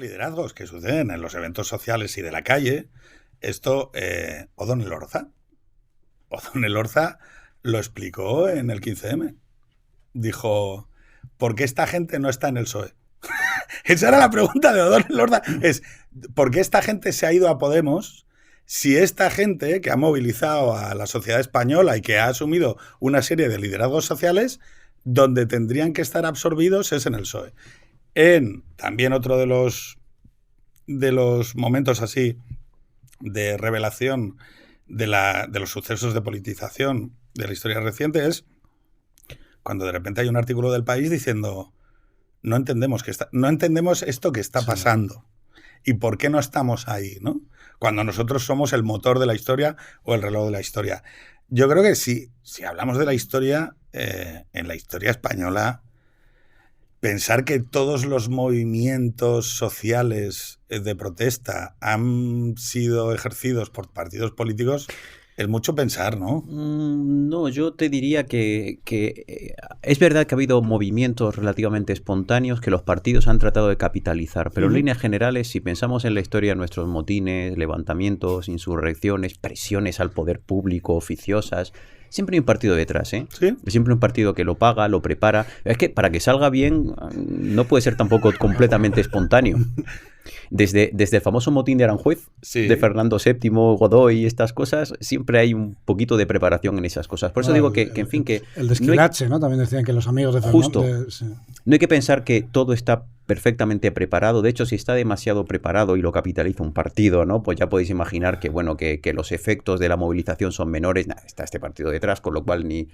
liderazgos que suceden en los eventos sociales y de la calle, esto, Odón Elorza lo explicó en el 15M. Dijo, ¿por qué esta gente no está en el PSOE? Esa era la pregunta de Odón Elorza. Es, ¿por qué esta gente se ha ido a Podemos si esta gente que ha movilizado a la sociedad española y que ha asumido una serie de liderazgos sociales donde tendrían que estar absorbidos es en el PSOE? También otro de los momentos así de revelación de los sucesos de politización de la historia reciente es cuando de repente hay un artículo del País diciendo no entendemos esto que está pasando y por qué no estamos ahí, ¿no? Cuando nosotros somos el motor de la historia o el reloj de la historia. Yo creo que si hablamos de la historia, en la historia española, pensar que todos los movimientos sociales de protesta han sido ejercidos por partidos políticos es mucho pensar, ¿no? No, yo te diría que es verdad que ha habido movimientos relativamente espontáneos que los partidos han tratado de capitalizar, pero en líneas generales, si pensamos en la historia de nuestros motines, levantamientos, insurrecciones, presiones al poder público, oficiosas, siempre hay un partido detrás, ¿eh? ¿Sí? Siempre un partido que lo paga, lo prepara. Es que para que salga bien no puede ser tampoco completamente espontáneo. Desde el famoso motín de Aranjuez, sí, de Fernando VII, Godoy y estas cosas, siempre hay un poquito de preparación en esas cosas. Por eso digo que en fin, que... El de Esquilache, ¿no? También decían que los amigos de Fernando... Justo. Sí. No hay que pensar que todo está perfectamente preparado. De hecho, si está demasiado preparado y lo capitaliza un partido, ¿no? Pues ya podéis imaginar que, bueno, que los efectos de la movilización son menores. Nah, está este partido detrás, con lo cual ni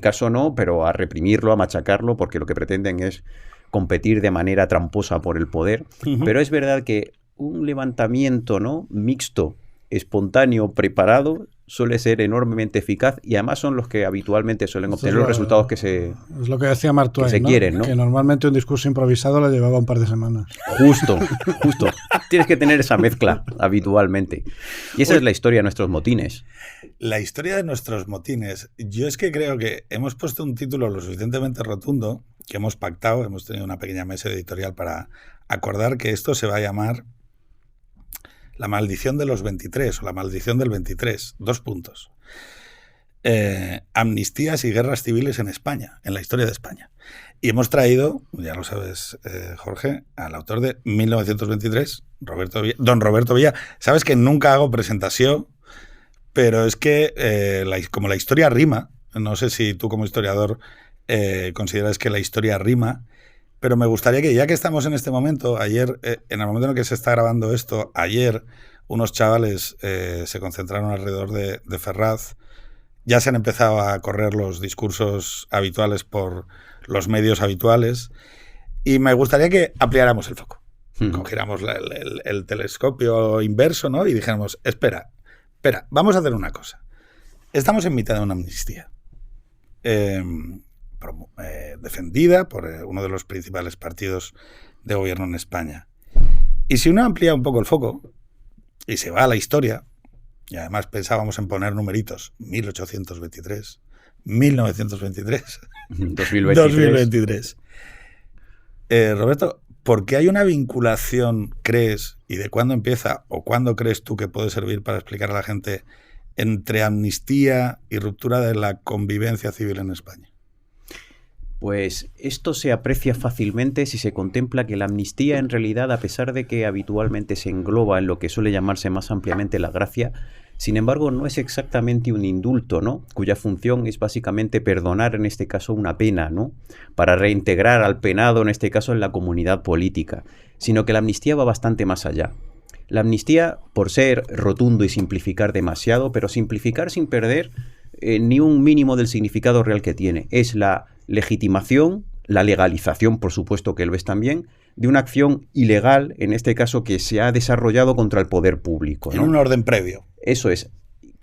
caso no, pero a reprimirlo, a machacarlo, porque lo que pretenden es competir de manera tramposa por el poder. Pero es verdad que un levantamiento, ¿no?, mixto, espontáneo, preparado, suele ser enormemente eficaz y además son los que habitualmente suelen obtener los resultados que se es lo que decía Mark Twain, ¿no? Quieren, ¿no? Que normalmente un discurso improvisado le llevaba un par de semanas. Justo. Tienes que tener esa mezcla habitualmente. Y esa es la historia de nuestros motines. La historia de nuestros motines. Yo es que creo que hemos puesto un título lo suficientemente rotundo que hemos pactado, hemos tenido una pequeña mesa editorial para acordar que esto se va a llamar La maldición de los 23 o La maldición del 23. 2 puntos. Amnistías y guerras civiles en España, en la historia de España. Y hemos traído, ya lo sabes, Jorge, al autor de 1923, don Roberto Villa. Sabes que nunca hago presentación, pero es que como la historia rima, no sé si tú como historiador consideras que la historia rima, pero me gustaría que, ya que estamos en este momento, ayer, en el momento en el que se está grabando esto, ayer unos chavales se concentraron alrededor de Ferraz. Ya se han empezado a correr los discursos habituales por los medios habituales y me gustaría que ampliáramos el foco. Cogiéramos el telescopio inverso, ¿no? Y dijéramos, espera, vamos a hacer una cosa. Estamos en mitad de una amnistía. Defendida por uno de los principales partidos de gobierno en España. Y si uno amplía un poco el foco y se va a la historia, y además pensábamos en poner numeritos, 1823, 1923, 2023. Roberto, ¿por qué hay una vinculación, crees, y de cuándo empieza o cuándo crees tú que puede servir para explicar a la gente entre amnistía y ruptura de la convivencia civil en España? Pues esto se aprecia fácilmente si se contempla que la amnistía en realidad, a pesar de que habitualmente se engloba en lo que suele llamarse más ampliamente la gracia, sin embargo no es exactamente un indulto, ¿no?, cuya función es básicamente perdonar en este caso una pena, ¿no?, para reintegrar al penado en este caso en la comunidad política, sino que la amnistía va bastante más allá. La amnistía, por ser rotundo y simplificar demasiado, pero simplificar sin perder ni un mínimo del significado real que tiene, es la legitimación, la legalización, por supuesto que lo es también, de una acción ilegal, en este caso que se ha desarrollado contra el poder público, ¿no? En un orden previo. Eso es.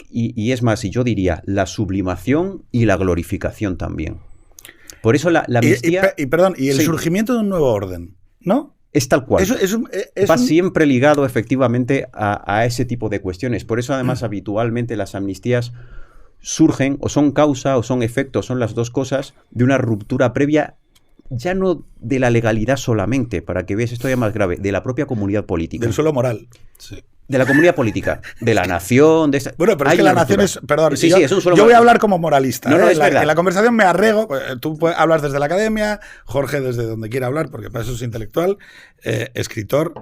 Y es más, y yo diría, la sublimación y la glorificación también. Por eso la amnistía... Y el surgimiento de un nuevo orden, ¿no? Es tal cual. Va siempre ligado efectivamente a ese tipo de cuestiones. Por eso además habitualmente las amnistías surgen o son causa o son efecto, son las dos cosas de una ruptura previa ya no de la legalidad solamente, para que veas esto ya más grave, de la propia comunidad política. Del suelo moral. Sí. De la comunidad política, de la nación, de esta... Bueno, pero es que la nación es... Perdón, sí, yo voy a hablar como moralista. No, es verdad. En la conversación me arrego. Tú hablas desde la academia, Jorge desde donde quiera hablar, porque para eso es intelectual, escritor.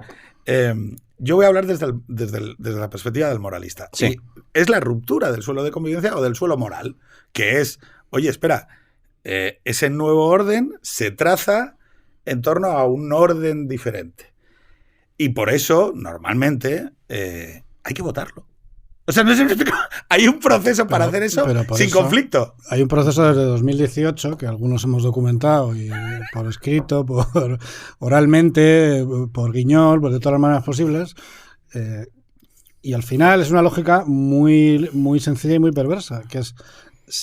Yo voy a hablar desde la perspectiva del moralista. Sí. Y es la ruptura del suelo de convivencia o del suelo moral, que es, oye, espera, ese nuevo orden se traza en torno a un orden diferente. Y por eso, normalmente, hay que votarlo. O sea, no sé si me explico. Hay un proceso para hacer eso sin conflicto. Hay un proceso desde 2018 que algunos hemos documentado y por escrito, oralmente, por guiñol, de todas las maneras posibles. Y al final es una lógica muy, muy sencilla y muy perversa, que es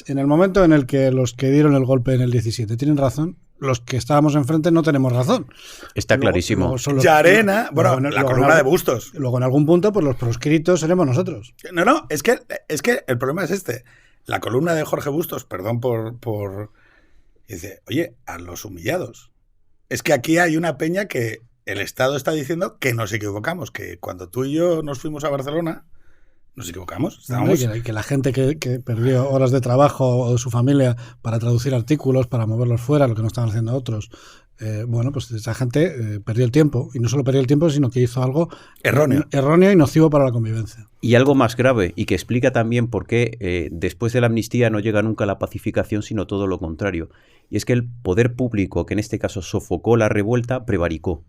en el momento en el que los que dieron el golpe en el 17 tienen razón, los que estábamos enfrente no tenemos razón. Está clarísimo. Llarena, la columna de Bustos. Luego en algún punto, pues los proscritos seremos nosotros. No, es que el problema es este. La columna de Jorge Bustos, perdón por... Dice, oye, a los humillados. Es que aquí hay una peña que el Estado está diciendo que nos equivocamos, que cuando tú y yo nos fuimos a Barcelona... Nos equivocamos. Que la gente que perdió horas de trabajo o de su familia para traducir artículos, para moverlos fuera, lo que no estaban haciendo otros, pues esa gente perdió el tiempo. Y no solo perdió el tiempo, sino que hizo algo erróneo y nocivo para la convivencia. Y algo más grave, y que explica también por qué después de la amnistía no llega nunca la pacificación, sino todo lo contrario. Y es que el poder público, que en este caso sofocó la revuelta, prevaricó.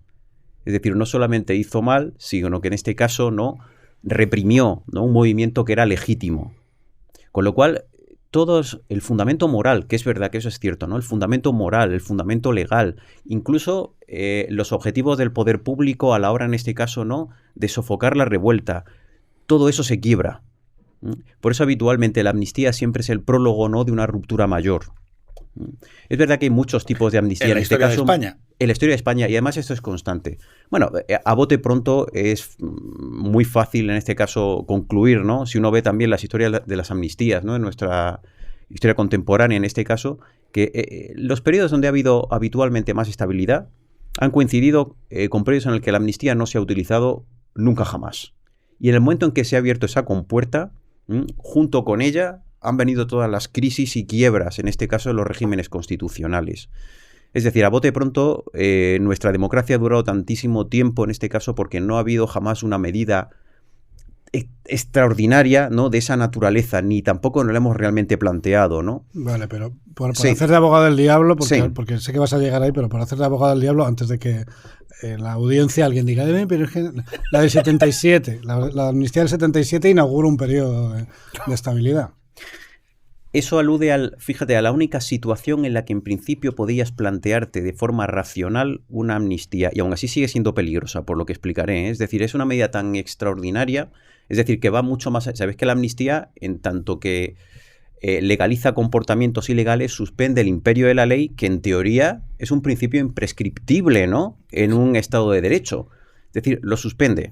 Es decir, no solamente hizo mal, sino que en este caso no... reprimió, ¿no?, un movimiento que era legítimo. Con lo cual, el fundamento moral, que es verdad que eso es cierto, ¿no? El fundamento moral, el fundamento legal, incluso los objetivos del poder público a la hora, en este caso, ¿no?, de sofocar la revuelta, todo eso se quiebra. Por eso habitualmente la amnistía siempre es el prólogo, ¿no?, de una ruptura mayor. Es verdad que hay muchos tipos de amnistía en este caso. En la historia de España, y además esto es constante. Bueno, a bote pronto es muy fácil en este caso concluir, ¿no? Si uno ve también las historias de las amnistías, ¿no?, en nuestra historia contemporánea en este caso, que los periodos donde ha habido habitualmente más estabilidad han coincidido con periodos en el que la amnistía no se ha utilizado nunca jamás. Y en el momento en que se ha abierto esa compuerta, junto con ella han venido todas las crisis y quiebras, en este caso de los regímenes constitucionales. Es decir, a bote pronto, nuestra democracia ha durado tantísimo tiempo en este caso porque no ha habido jamás una medida extraordinaria, ¿no?, de esa naturaleza, ni tampoco nos la hemos realmente planteado, ¿no? Vale, pero por hacer de abogado del diablo, porque sé que vas a llegar ahí, pero por hacer de abogado del diablo, antes de que en la audiencia alguien diga, pero es que la del 77, la amnistía del 77 inaugura un periodo de estabilidad. Eso alude fíjate, a la única situación en la que en principio podías plantearte de forma racional una amnistía, y aún así sigue siendo peligrosa, por lo que explicaré, ¿eh? Es decir, es una medida tan extraordinaria, es decir, que va mucho más... Sabes que la amnistía, en tanto que legaliza comportamientos ilegales, suspende el imperio de la ley, que en teoría es un principio imprescriptible, ¿no?, en un Estado de Derecho. Es decir, lo suspende.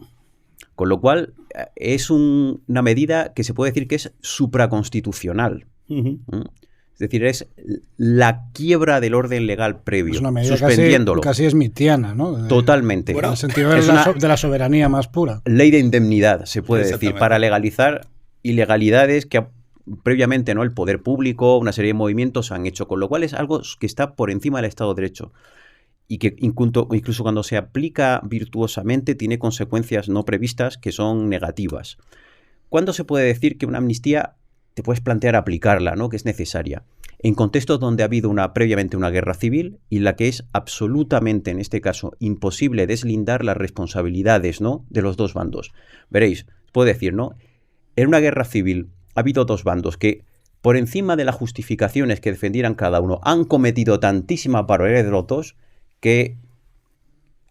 Con lo cual, es una medida que se puede decir que es supraconstitucional. Es decir, es la quiebra del orden legal previo, es una medida suspendiéndolo. Casi smithtiana, ¿no? Totalmente. En el sentido de la soberanía más pura. Ley de indemnidad, se puede decir, para legalizar ilegalidades que previamente, ¿no?, el poder público, una serie de movimientos han hecho, con lo cual es algo que está por encima del Estado de Derecho y que incluso cuando se aplica virtuosamente tiene consecuencias no previstas que son negativas. ¿Cuándo se puede decir que una amnistía te puedes plantear aplicarla, ¿no?, que es necesaria? En contextos donde ha habido previamente una guerra civil y en la que es absolutamente, en este caso, imposible deslindar las responsabilidades, ¿no?, de los dos bandos. Veréis, puedo decir, ¿no?, en una guerra civil ha habido dos bandos que, por encima de las justificaciones que defendieran cada uno, han cometido tantísimas barbaridades de los dos que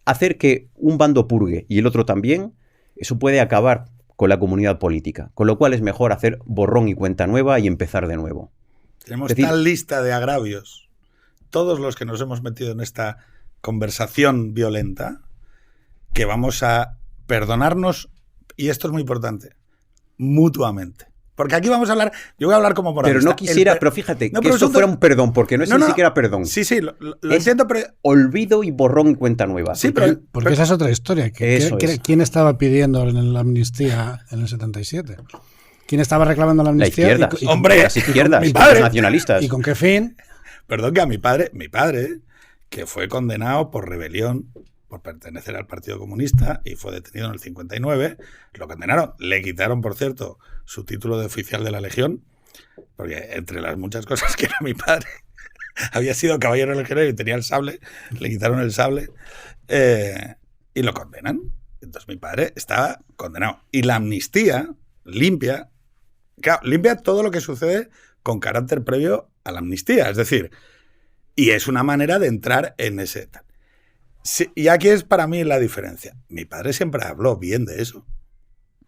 hacer que un bando purgue y el otro también, eso puede acabar con la comunidad política. Con lo cual es mejor hacer borrón y cuenta nueva y empezar de nuevo. Tenemos tal lista de agravios, todos los que nos hemos metido en esta conversación violenta, que vamos a perdonarnos, y esto es muy importante, mutuamente. Porque aquí vamos a hablar, yo voy a hablar como moralista. Pero no quisiera, pero fíjate, No, que pero esto fuera un perdón, porque no es ni siquiera perdón. Sí, lo Es entiendo, pero... Olvido y borrón y cuenta nueva. Sí, Porque esa es otra historia. Eso es. ¿Quién estaba pidiendo la amnistía en el 77? ¿Quién estaba reclamando la La amnistía? izquierda. Hombre, las izquierdas, mi los padre. nacionalistas. ¿Y con qué fin? Perdón, que a mi padre, que fue condenado por rebelión, por pertenecer al Partido Comunista, y fue detenido en el 59, lo condenaron. Le quitaron, por cierto, su título de oficial de la Legión, porque entre las muchas cosas que era mi padre, había sido caballero legionario y tenía el sable, le quitaron el sable, y lo condenan. Entonces mi padre estaba condenado. Y la amnistía limpia todo lo que sucede con carácter previo a la amnistía. Es decir, y es una manera de entrar en ese... Sí, y aquí es para mí la diferencia. Mi padre siempre habló bien de eso.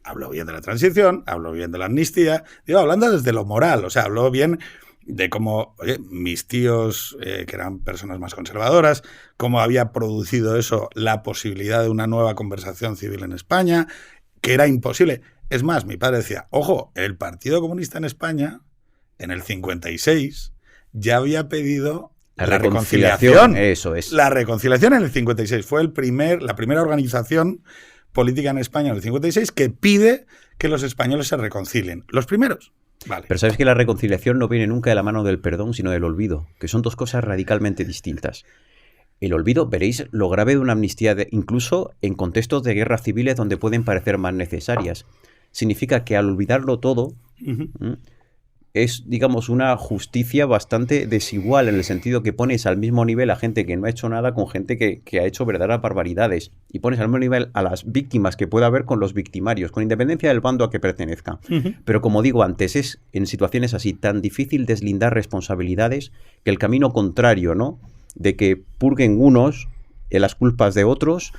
Habló bien de la transición, habló bien de la amnistía. Digo, hablando desde lo moral, o sea, habló bien de cómo, oye, mis tíos, que eran personas más conservadoras, cómo había producido eso la posibilidad de una nueva conversación civil en España, que era imposible. Es más, mi padre decía, ojo, el Partido Comunista en España, en el 56, ya había pedido la reconciliación. Eso es. La reconciliación en el 56 fue la primera organización política en España en el 56 que pide que los españoles se reconcilien. Los primeros. Vale. Pero sabes que la reconciliación no viene nunca de la mano del perdón, sino del olvido, que son dos cosas radicalmente distintas. El olvido, veréis lo grave de una amnistía, incluso en contextos de guerras civiles donde pueden parecer más necesarias. Significa que al olvidarlo todo, es, digamos, una justicia bastante desigual, en el sentido que pones al mismo nivel a gente que no ha hecho nada con gente que ha hecho verdaderas barbaridades. Y pones al mismo nivel a las víctimas que pueda haber con los victimarios, con independencia del bando a que pertenezca. Pero como digo antes, es en situaciones así tan difícil deslindar responsabilidades que el camino contrario, ¿no?, de que purguen unos las culpas de otros,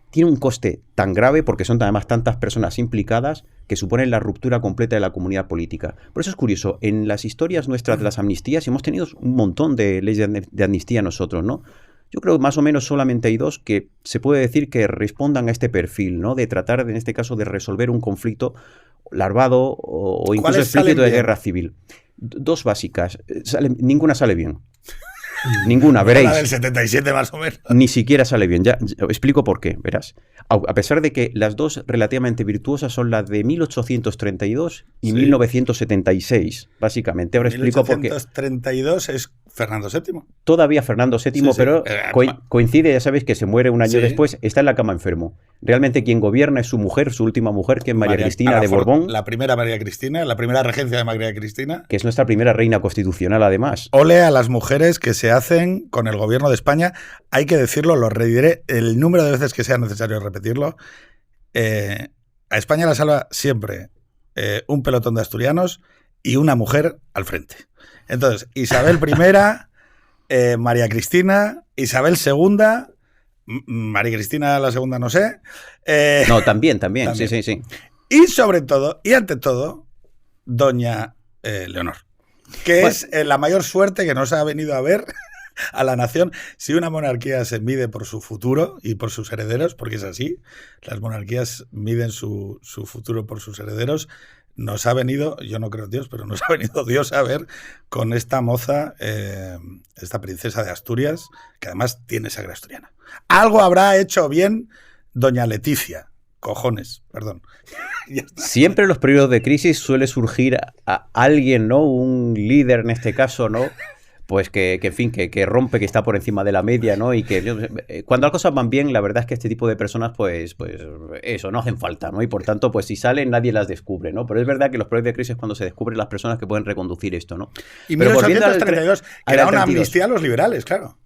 tiene un coste tan grave, porque son además tantas personas implicadas, que suponen la ruptura completa de la comunidad política. Por eso es curioso, en las historias nuestras de las amnistías hemos tenido un montón de leyes de amnistía nosotros, ¿no? Yo creo que más o menos solamente hay dos que se puede decir que respondan a este perfil, ¿no?, de tratar, en este caso, de resolver un conflicto larvado o incluso explícito de guerra civil. Dos básicas. Ninguna sale bien. Ninguna, veréis. La del 77 más o menos. Ni siquiera sale bien. Ya explico por qué, verás. A pesar de que las dos relativamente virtuosas son las de 1832 y 1976, básicamente. Ahora explico por qué. 1832 es Fernando VII. Todavía Fernando VII, sí, pero coincide, ya sabéis, que se muere un año después, está en la cama enfermo. Realmente quien gobierna es su mujer, su última mujer, que es María Cristina de Borbón. La primera María Cristina, la primera regencia de María Cristina. Que es nuestra primera reina constitucional, además. Ole a las mujeres que se hacen con el gobierno de España. Hay que decirlo, lo rediré el número de veces que sea necesario repetirlo. A España la salva siempre un pelotón de asturianos y una mujer al frente. Entonces, Isabel I, María Cristina, Isabel II, María Cristina la segunda no sé. No, también. Sí. Y sobre todo, y ante todo, doña Leonor, que es la mayor suerte que nos ha venido a ver a la nación. Si una monarquía se mide por su futuro y por sus herederos, porque es así, las monarquías miden su futuro por sus herederos, nos ha venido, yo no creo en Dios, pero nos ha venido Dios a ver con esta moza, esta princesa de Asturias, que además tiene sangre asturiana. Algo habrá hecho bien doña Leticia. Cojones, perdón. Siempre en los periodos de crisis suele surgir a alguien, ¿no? Un líder en este caso, ¿no? Pues que rompe, que está por encima de la media, ¿no? Y que cuando las cosas van bien, la verdad es que este tipo de personas, pues eso, no hacen falta, ¿no? Y por tanto, pues si salen, nadie las descubre, ¿no? Pero es verdad que los periodos de crisis es cuando se descubren las personas que pueden reconducir esto, ¿no? Y 1832, que era una amnistía a los liberales, claro.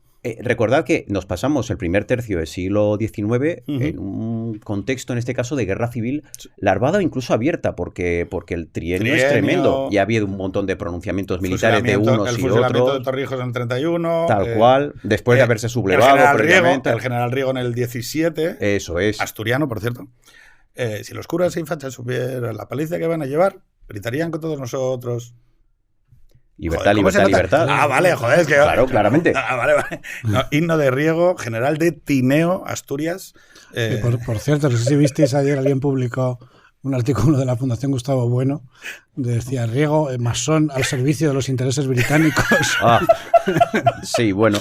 Recordad que nos pasamos el primer tercio del siglo XIX en un contexto, en este caso, de guerra civil larvada o incluso abierta, porque el trienio es tremendo. Y ha habido un montón de pronunciamientos militares de unos y otros. El fusilamiento de Torrijos en el 31. Tal cual, después de haberse sublevado previamente. El general Riego en el 17. Eso es. Asturiano, por cierto. Si los curas e infachas supieran la paliza que van a llevar, gritarían con todos nosotros. Libertad, libertad. Ah, vale, joder, es que... Claro, claramente. Ah, vale. No, himno de Riego, general de Tineo, Asturias. Por cierto, no sé si visteis ayer, alguien publicó un artículo de la Fundación Gustavo Bueno, decía Riego, masón al servicio de los intereses británicos. Ah, sí, bueno.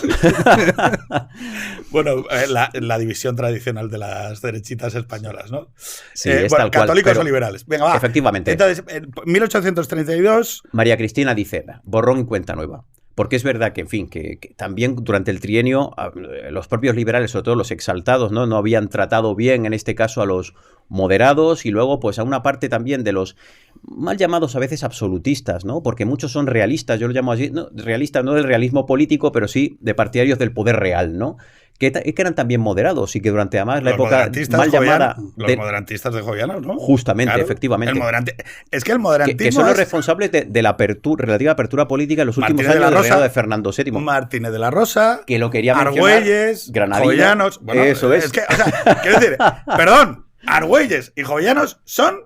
Bueno, la división tradicional de las derechitas españolas, ¿no? Sí, es bueno, tal cual, católicos pero o liberales. Venga, va. efectivamente. Entonces, en 1832... María Cristina dice, borrón y cuenta nueva. Porque es verdad que, en fin, que también durante el trienio los propios liberales, sobre todo los exaltados, no habían tratado bien, en este caso, a los moderados y luego pues a una parte también de los mal llamados a veces absolutistas, ¿no? Porque muchos son realistas, yo lo llamo así, no, realistas no del realismo político, pero sí de partidarios del poder real, ¿no? Que eran también moderados y que durante además la época mal llamada... Los moderantistas de Jovellanos, ¿no? Justamente, Claro, efectivamente. Es que el moderantismo que son los responsables de la relativa apertura política en los últimos Martínez de años la del reinado Rosa, de Fernando VII. Martínez de la Rosa, Que lo quería mencionar. Argüelles, Granadino, Jovellanos... Bueno, eso es. que, o sea, quiero decir, perdón, Argüelles y Jovellanos son...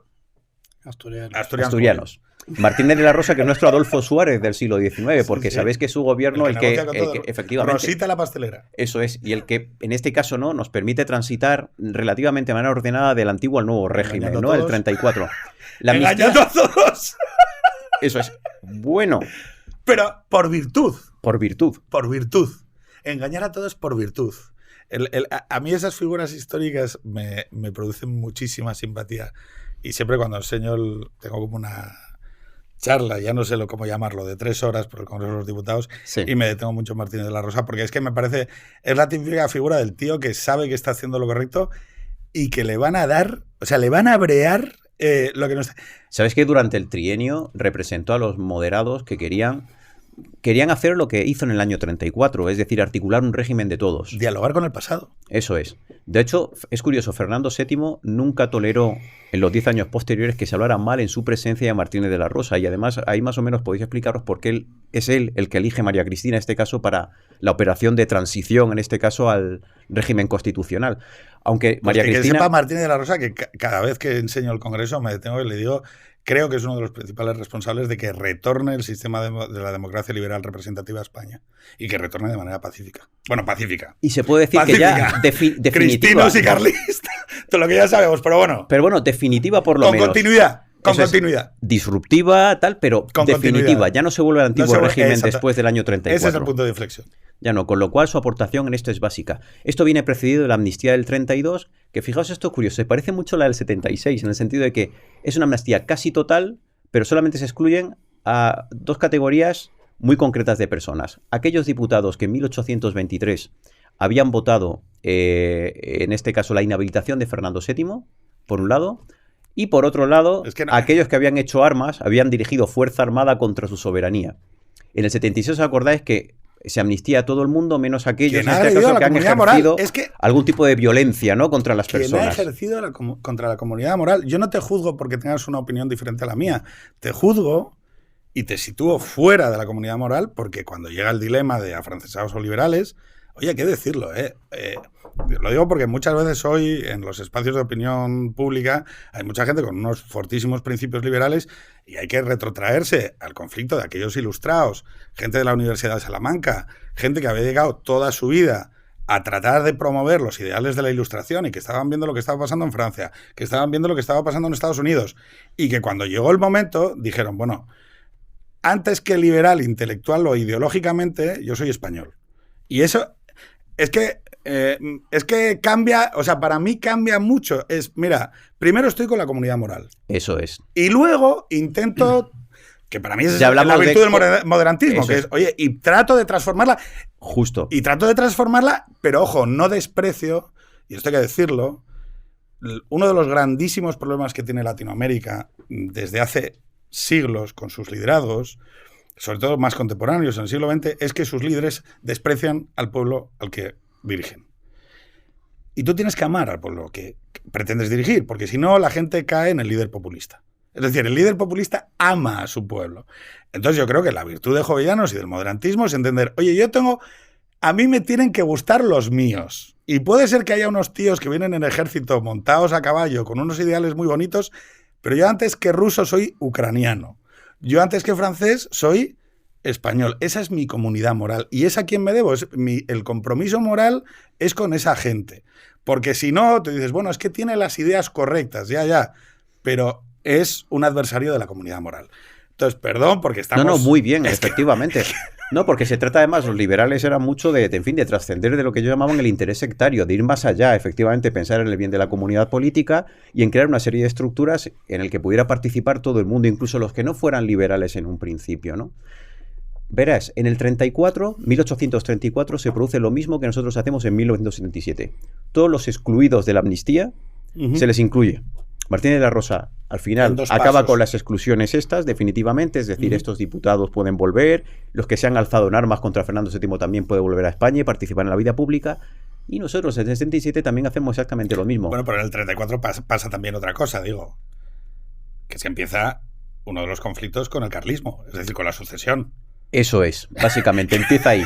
Asturianos. Martínez de la Rosa, que es nuestro Adolfo Suárez del siglo XIX, porque sí. Sabéis que su gobierno, el que efectivamente... Rosita la pastelera. Eso es, y el que en este caso no nos permite transitar relativamente de manera ordenada del antiguo al nuevo régimen, ¿no? El 34. La Engañando a todos. Eso es. Bueno. Pero por virtud. Por virtud. Por virtud. Engañar a todos por virtud. A mí esas figuras históricas me producen muchísima simpatía. Y siempre cuando enseño, tengo como una charla, ya no sé cómo llamarlo, de 3 horas por el Congreso de los Diputados, sí. Y me detengo mucho en Martínez de la Rosa, porque es que me parece, es la típica figura del tío que sabe que está haciendo lo correcto y que le van a dar, o sea, le van a brear lo que no está. ¿Sabes que durante el trienio representó a los moderados que querían hacer lo que hizo en el año 34, es decir, articular un régimen de todos? Dialogar con el pasado. Eso es. De hecho, es curioso, Fernando VII nunca toleró en los 10 años posteriores que se hablara mal en su presencia de Martínez de la Rosa, y además ahí más o menos podéis explicaros por qué es él el que elige a María Cristina en este caso para la operación de transición, en este caso al régimen constitucional. Aunque María Cristina... Que sepa Martínez de la Rosa que cada vez que enseño el Congreso me detengo y le digo... Creo que es uno de los principales responsables de que retorne el sistema de la democracia liberal representativa a España. Y que retorne de manera pacífica. Bueno, pacífica. Y se puede decir pacífica. Que ya definitiva. Cristinos y carlistas. Todo lo que ya sabemos, pero bueno. Pero bueno, definitiva por lo menos. Con continuidad. Con continuidad. Disruptiva, tal, pero con definitiva. Continuidad. Ya no se vuelve al antiguo régimen después del año 34. Ese es el punto de inflexión. Ya no, con lo cual su aportación en esto es básica. Esto viene precedido de la amnistía del 32, que fijaos esto es curioso, se parece mucho a la del 76, en el sentido de que es una amnistía casi total, pero solamente se excluyen a 2 categorías muy concretas de personas. Aquellos diputados que en 1823 habían votado, en este caso, la inhabilitación de Fernando VII, por un lado, y por otro lado, aquellos que habían hecho armas, habían dirigido fuerza armada contra su soberanía. En el 76 os acordáis que se amnistía a todo el mundo, menos aquellos en este caso que han ejercido algún tipo de violencia, ¿no?, contra las personas. Ha ejercido contra la comunidad moral. Yo no te juzgo porque tengas una opinión diferente a la mía. Te juzgo y te sitúo fuera de la comunidad moral porque cuando llega el dilema de afrancesados o liberales, oye, hay que decirlo, lo digo porque muchas veces hoy en los espacios de opinión pública hay mucha gente con unos fortísimos principios liberales y hay que retrotraerse al conflicto de aquellos ilustrados, gente de la Universidad de Salamanca, gente que había llegado toda su vida a tratar de promover los ideales de la Ilustración y que estaban viendo lo que estaba pasando en Francia, que estaban viendo lo que estaba pasando en Estados Unidos y que cuando llegó el momento dijeron, bueno, antes que liberal intelectual o ideológicamente, yo soy español. Y eso es que cambia, o sea, para mí cambia mucho. Mira, primero estoy con la comunidad moral. Eso es. Y luego intento, que para mí es la virtud del moderantismo, que es, oye, y trato de transformarla. Justo. Y trato de transformarla, pero ojo, no desprecio, y esto hay que decirlo, uno de los grandísimos problemas que tiene Latinoamérica desde hace siglos con sus liderazgos, sobre todo más contemporáneos en el siglo XX, es que sus líderes desprecian al pueblo al que dirigen. Y tú tienes que amar al pueblo que pretendes dirigir, porque si no, la gente cae en el líder populista. Es decir, el líder populista ama a su pueblo. Entonces yo creo que la virtud de Jovellanos y del moderantismo es entender, oye, a mí me tienen que gustar los míos. Y puede ser que haya unos tíos que vienen en ejército montados a caballo con unos ideales muy bonitos, pero yo antes que ruso soy ucraniano. Yo antes que francés soy español. Esa es mi comunidad moral. Y es a quien me debo. El compromiso moral es con esa gente. Porque si no, te dices, bueno, es que tiene las ideas correctas. Ya. pero es un adversario de la comunidad moral. Entonces, perdón, porque estamos... No, muy bien, efectivamente. No, porque se trata además, los liberales eran mucho de trascender de lo que yo llamaba el interés sectario, de ir más allá, efectivamente, pensar en el bien de la comunidad política y en crear una serie de estructuras en el que pudiera participar todo el mundo, incluso los que no fueran liberales en un principio, ¿no? Verás, en el 1834, se produce lo mismo que nosotros hacemos en 1977. Todos los excluidos de la amnistía se les incluye. Martínez de la Rosa, al final, acaba con las exclusiones estas, definitivamente, es decir, estos diputados pueden volver, los que se han alzado en armas contra Fernando VII también pueden volver a España y participar en la vida pública, y nosotros en el 67 también hacemos exactamente lo mismo. Bueno, pero en el 34 pasa también otra cosa, digo, que se empieza uno de los conflictos con el carlismo, es decir, con la sucesión. Eso es, básicamente, empieza ahí.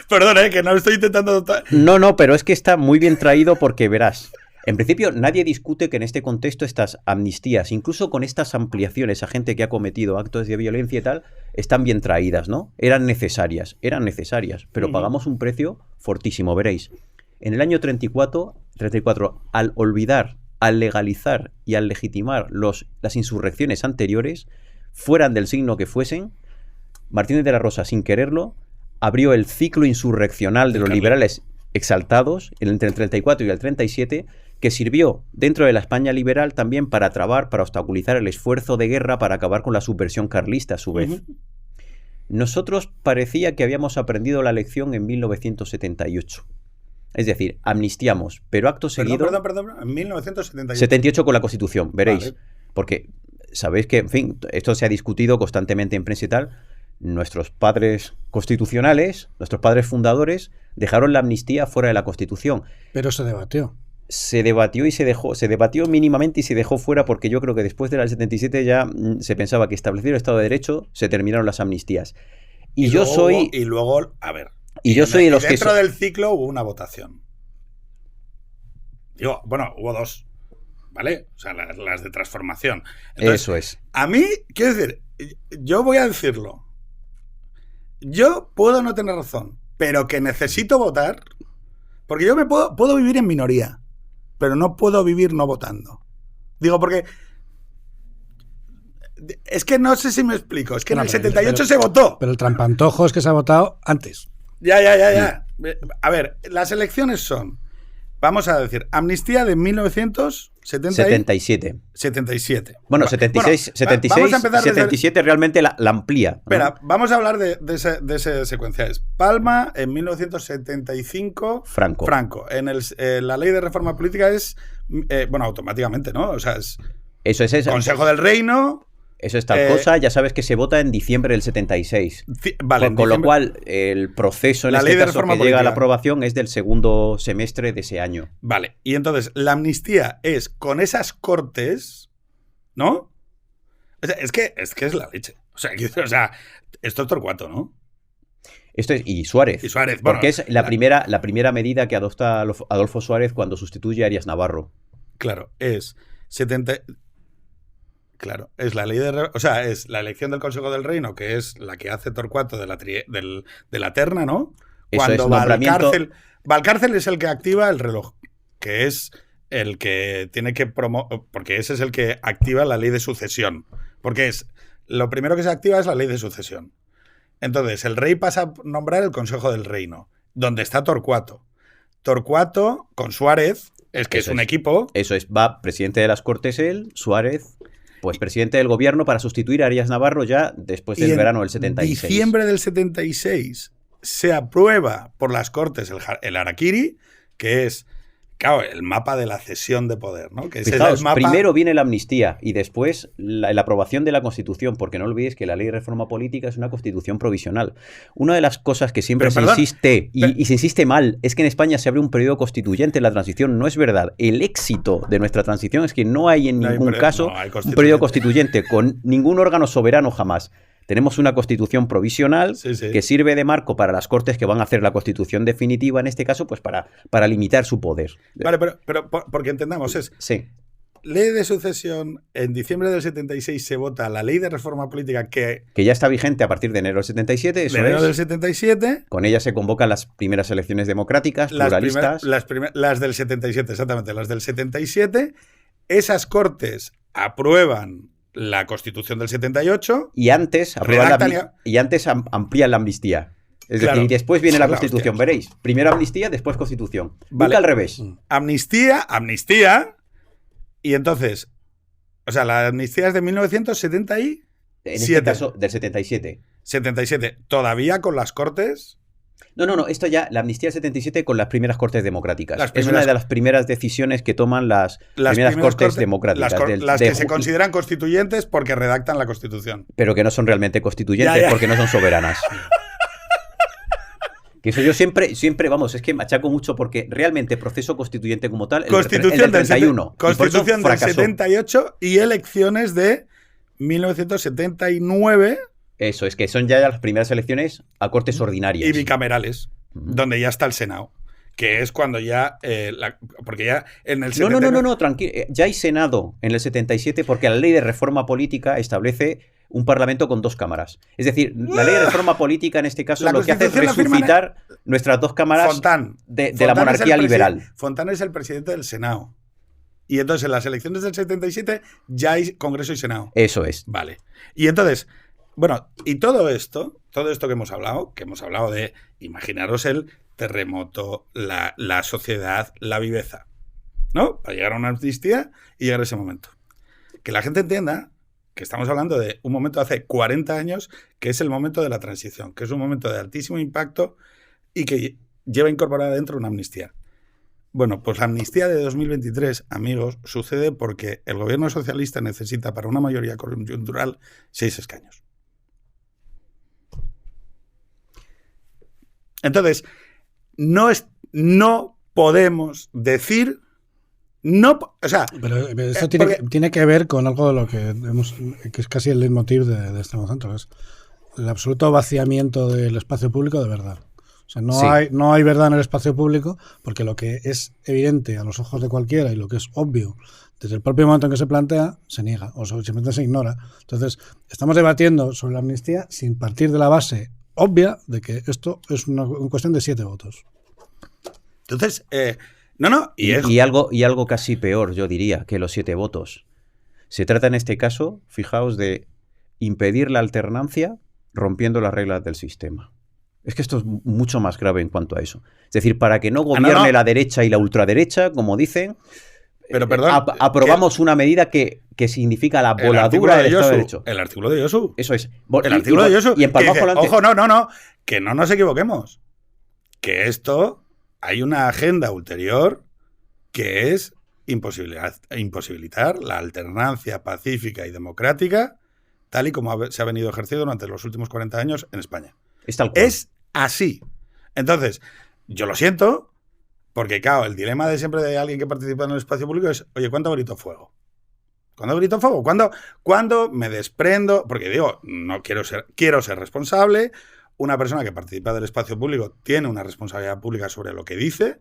Perdón, que no estoy intentando... No, pero es que está muy bien traído porque verás... En principio, nadie discute que en este contexto estas amnistías, incluso con estas ampliaciones a gente que ha cometido actos de violencia y tal, están bien traídas, ¿no? Eran necesarias, pero pagamos un precio fortísimo, veréis. En el año 34, al olvidar, al legalizar y al legitimar las insurrecciones anteriores, fueran del signo que fuesen, Martínez de la Rosa, sin quererlo, abrió el ciclo insurreccional de los liberales exaltados entre el 34 y el 37, que sirvió dentro de la España liberal también para trabar, para obstaculizar el esfuerzo de guerra para acabar con la subversión carlista a su vez. Nosotros parecía que habíamos aprendido la lección en 1978. Es decir, amnistiamos, pero acto seguido... Perdón, en 1978. 78 con la Constitución, veréis. Vale. Porque sabéis que, en fin, esto se ha discutido constantemente en prensa y tal. Nuestros padres constitucionales, nuestros padres fundadores, dejaron la amnistía fuera de la Constitución. Pero se debatió. Se debatió y se debatió mínimamente y se dejó fuera porque yo creo que después del 77 ya se pensaba que establecido el Estado de Derecho se terminaron las amnistías. Y luego, a ver. Y yo soy de los que... Dentro del ciclo hubo una votación. Digo, bueno, hubo dos, ¿vale? O sea, las de transformación. Entonces, eso es. A mí, quiero decir, yo voy a decirlo. Yo puedo no tener razón, pero que necesito votar, porque yo puedo vivir en minoría, pero no puedo vivir no votando. Digo, porque es que no sé si me explico, es que en el 78 se votó. Pero el trampantojo es que se ha votado antes. Ya. A ver, las elecciones son, vamos a decir, amnistía de 1977. Bueno, 76, 77 realmente la amplía, ¿no? Espera, vamos a hablar de ese secuencial. Palma, en 1975, Franco. En la ley de reforma política es, automáticamente, ¿no? O sea, es eso es Consejo del Reino... Eso es tal cosa, ya sabes que se vota en diciembre del 76. Vale, con lo cual, el proceso en este caso que llega a la aprobación es del segundo semestre de ese año. Vale, y entonces la amnistía es con esas cortes, ¿no? O sea, es que es la leche. O sea, esto es Torcuato, ¿no? Esto es, y Suárez. Porque es la primera medida que adopta Adolfo Suárez cuando sustituye a Arias Navarro. Claro, es 70... Claro, es la ley es la elección del Consejo del Reino, que es la que hace Torcuato de la terna, ¿no? Cuando Valcárcel es el que activa el reloj, que es el que tiene que porque ese es el que activa la ley de sucesión, porque lo primero que se activa es la ley de sucesión. Entonces, el rey pasa a nombrar el Consejo del Reino, donde está Torcuato. Torcuato con Suárez, es un equipo. Eso es, va presidente de las Cortes él, Suárez... Pues presidente del gobierno para sustituir a Arias Navarro ya después del verano del 76. En diciembre del 76 se aprueba por las Cortes el Harakiri, que es, claro, el mapa de la cesión de poder, ¿no? Que Fijaos, primero viene la amnistía y después la aprobación de la Constitución, porque no olvidéis que la ley de reforma política es una Constitución provisional. Una de las cosas que siempre insiste, y se insiste mal, es que en España se abre un periodo constituyente en la transición. No es verdad. El éxito de nuestra transición es que no hay en ningún caso un periodo constituyente con ningún órgano soberano jamás. Tenemos una constitución provisional que sirve de marco para las Cortes que van a hacer la constitución definitiva, en este caso, pues para limitar su poder. Vale, pero porque entendamos, ley de sucesión, en diciembre del 76 se vota la ley de reforma política que ya está vigente a partir de enero del 77, eso del 77. Con ella se convocan las primeras elecciones democráticas, pluralistas. Las del 77, exactamente, las del 77. Esas Cortes aprueban la Constitución del 78. Y antes, amplían la amnistía. Es Claro. decir, y después viene la Hostia. Constitución, veréis. Primero amnistía, después Constitución. Vale. Nunca al revés. Amnistía. Y entonces, o sea, la amnistía es de 1977. En este caso, del 77. 77. Todavía con las Cortes. No, esto ya, la amnistía del 77 con las primeras Cortes Democráticas. Las Es primeras- una de las primeras decisiones que toman las primeras Cortes Democráticas. Las que se consideran constituyentes porque redactan la Constitución. Pero que no son realmente constituyentes Ya. porque no son soberanas. Que eso yo siempre, vamos, es que machaco mucho porque realmente proceso constituyente como tal, el Constitución del 31. Y por eso Constitución del fracasó. 78 y elecciones de 1979 Eso, es que son ya las primeras elecciones a Cortes ordinarias. y bicamerales, Ujú. donde ya está el Senado. Que es cuando ya. Porque ya en el No, 79. tranquilo. Ya hay Senado en el 77 porque la ley de reforma política establece un parlamento con 2 cámaras. Es decir, la ley de reforma política en este caso La lo que hace es Constitución la firman resucitar nuestras 2 cámaras Fontán. de Fontán la es monarquía el liberal. Fontán es el presidente del Senado. Y entonces en las elecciones del 77 ya hay Congreso y Senado. Eso es. Vale. Y entonces, bueno, y todo esto que hemos hablado de, imaginaros el terremoto, la sociedad, la viveza, ¿no? Para llegar a una amnistía y llegar a ese momento. Que la gente entienda que estamos hablando de un momento de hace 40 años, que es el momento de la transición, que es un momento de altísimo impacto y que lleva incorporada dentro una amnistía. Bueno, pues la amnistía de 2023, amigos, sucede porque el gobierno socialista necesita para una mayoría coyuntural 6 escaños. Entonces, no podemos decir... No, o sea, Pero esto porque- tiene que ver con algo de lo que es casi el leitmotiv de este centro, es el absoluto vaciamiento del espacio público de verdad. O sea, Sí. no hay verdad en el espacio público porque lo que es evidente a los ojos de cualquiera y lo que es obvio desde el propio momento en que se plantea, se niega o simplemente se ignora. Entonces, estamos debatiendo sobre la amnistía sin partir de la base obvia de que esto es una cuestión de 7 votos. entonces, no, Y algo casi peor, yo diría, que los 7 votos. Se trata en este caso, fijaos, de impedir la alternancia rompiendo las reglas del sistema. Es que esto es mucho más grave en cuanto a eso. Es decir, para que no gobierne la derecha y la ultraderecha, como dicen, pero perdón, aprobamos una medida que significa la el artículo voladura de del Estado de Yosu, Derecho. el artículo de Yosu. Eso es. El artículo de Yosu. Y empalmamos que dice, por delante. ojo, no, que no nos equivoquemos. Que esto, hay una agenda ulterior que es imposibilitar la alternancia pacífica y democrática tal y como se ha venido ejerciendo durante los últimos 40 años en España. Es tal cual. Es así. Entonces, yo lo siento, porque claro, el dilema de siempre de alguien que participa en el espacio público es, oye, ¿cuándo grito fuego? ¿Cuándo grito fuego? ¿Cuándo me desprendo? Porque digo, no quiero ser responsable. Una persona que participa del espacio público tiene una responsabilidad pública sobre lo que dice.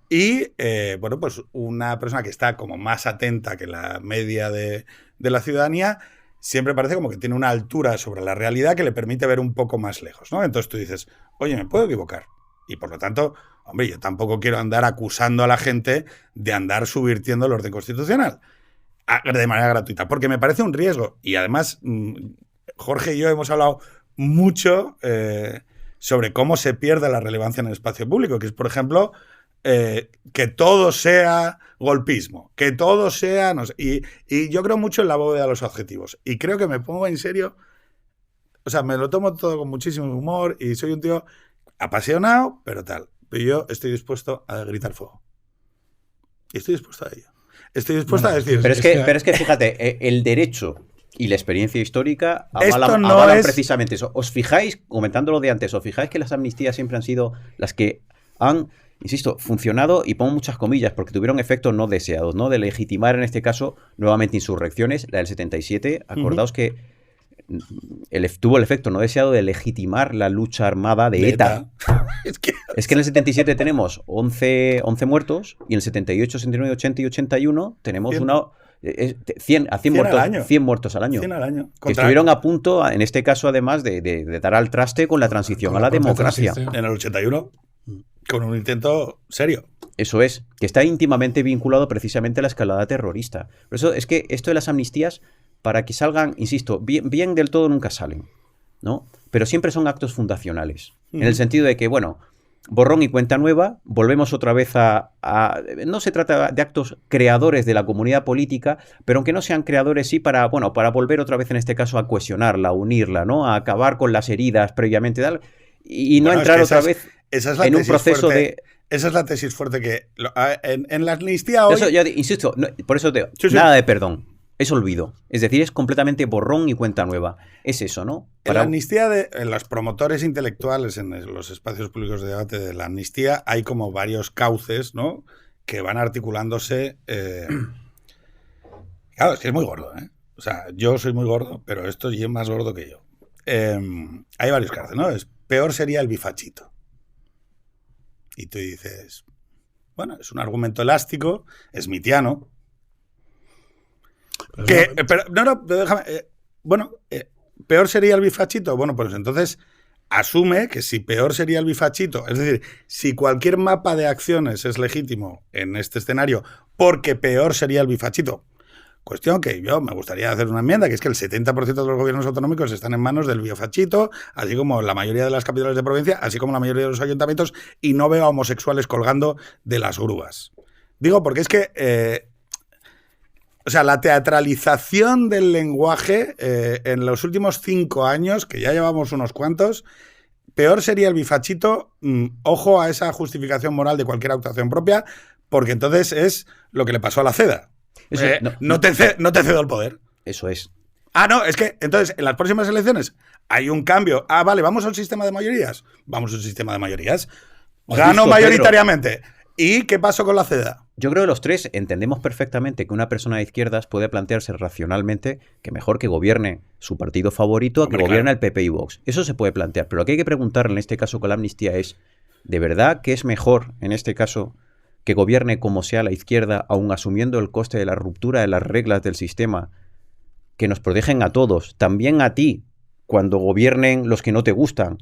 Y, bueno, pues una persona que está como más atenta que la media de la ciudadanía siempre parece como que tiene una altura sobre la realidad que le permite ver un poco más lejos, ¿no? Entonces tú dices, oye, me puedo equivocar. Y por lo tanto, hombre, yo tampoco quiero andar acusando a la gente de andar subvirtiendo el orden constitucional de manera gratuita, porque me parece un riesgo. Y además, Jorge y yo hemos hablado mucho sobre cómo se pierde la relevancia en el espacio público, que es, por ejemplo, que todo sea golpismo, que todo sea... No sé, y yo creo mucho en la bóveda de los adjetivos. Y creo que me pongo en serio... O sea, me lo tomo todo con muchísimo humor y soy un tío apasionado, pero tal. Pero yo estoy dispuesto a gritar fuego. Y estoy dispuesto a ello. Estoy dispuesto a decir... Pero es que fíjate, el derecho y la experiencia histórica Esto avalan, no avalan es- precisamente eso. ¿Os fijáis, comentándolo de antes, os fijáis que las amnistías siempre han sido las que han, insisto, funcionado, y pongo muchas comillas, porque tuvieron efectos no deseados, ¿no? De legitimar, en este caso, nuevamente insurrecciones, la del 77. Acordaos que tuvo el efecto no deseado de legitimar la lucha armada de ETA. Es que... Es que en el 77 tenemos 11 muertos, y en el 78, 79, 80 y 81 tenemos 100 muertos, al año. 100 muertos al año. 100 al año. Que estuvieron a punto, en este caso, además, de dar al traste con la transición Con a la propia democracia. transición. En el 81. Con un intento serio. Eso es, que está íntimamente vinculado precisamente a la escalada terrorista. Por eso es que esto de las amnistías, para que salgan, insisto, bien del todo nunca salen, ¿no? Pero siempre son actos fundacionales. En el sentido de que, bueno, borrón y cuenta nueva, volvemos otra vez no se trata de actos creadores de la comunidad política, pero aunque no sean creadores, sí para volver otra vez en este caso a cohesionarla, a unirla, ¿no? A acabar con las heridas previamente, tal, y no entrar otra vez en un proceso de... Esa es la tesis fuerte que en la amnistía hoy... Eso, yo insisto, por eso nada de perdón, es olvido. Es decir, es completamente borrón y cuenta nueva. Es eso, ¿no? En la amnistía, en los promotores intelectuales, en los espacios públicos de debate de la amnistía, hay como varios cauces, ¿no? Que van articulándose... Claro, es que es muy gordo, ¿eh? O sea, yo soy muy gordo, pero esto es más gordo que yo. Hay varios cauces, ¿no? Peor sería el bifachito. Y tú dices, bueno, es un argumento elástico, smithiano. Pero déjame. Peor sería el bifachito. Bueno, pues entonces asume que si peor sería el bifachito, es decir, si cualquier mapa de acciones es legítimo en este escenario, porque peor sería el bifachito. Cuestión que yo me gustaría hacer una enmienda, que es que el 70% de los gobiernos autonómicos están en manos del biofachito, así como la mayoría de las capitales de provincia, así como la mayoría de los ayuntamientos, y no veo a homosexuales colgando de las grúas. Digo, porque es que... la teatralización del lenguaje en los últimos 5 años, que ya llevamos unos cuantos, peor sería el bifachito, ojo a esa justificación moral de cualquier actuación propia, porque entonces es lo que le pasó a la CEDA. Eso, no te cedo el poder. Eso es. No, es que entonces en las próximas elecciones hay un cambio. Vale, vamos al sistema de mayorías. Vamos al sistema de mayorías. Gano mayoritariamente. Pedro. ¿Y qué pasó con la CEDA? Yo creo que los tres entendemos perfectamente que una persona de izquierdas puede plantearse racionalmente que mejor que gobierne su partido favorito a que gobierne el PP y Vox. Eso se puede plantear. Pero lo que hay que preguntarle en este caso con la amnistía es, ¿de verdad que es mejor en este caso que gobierne como sea la izquierda, aun asumiendo el coste de la ruptura de las reglas del sistema, que nos protegen a todos, también a ti, cuando gobiernen los que no te gustan?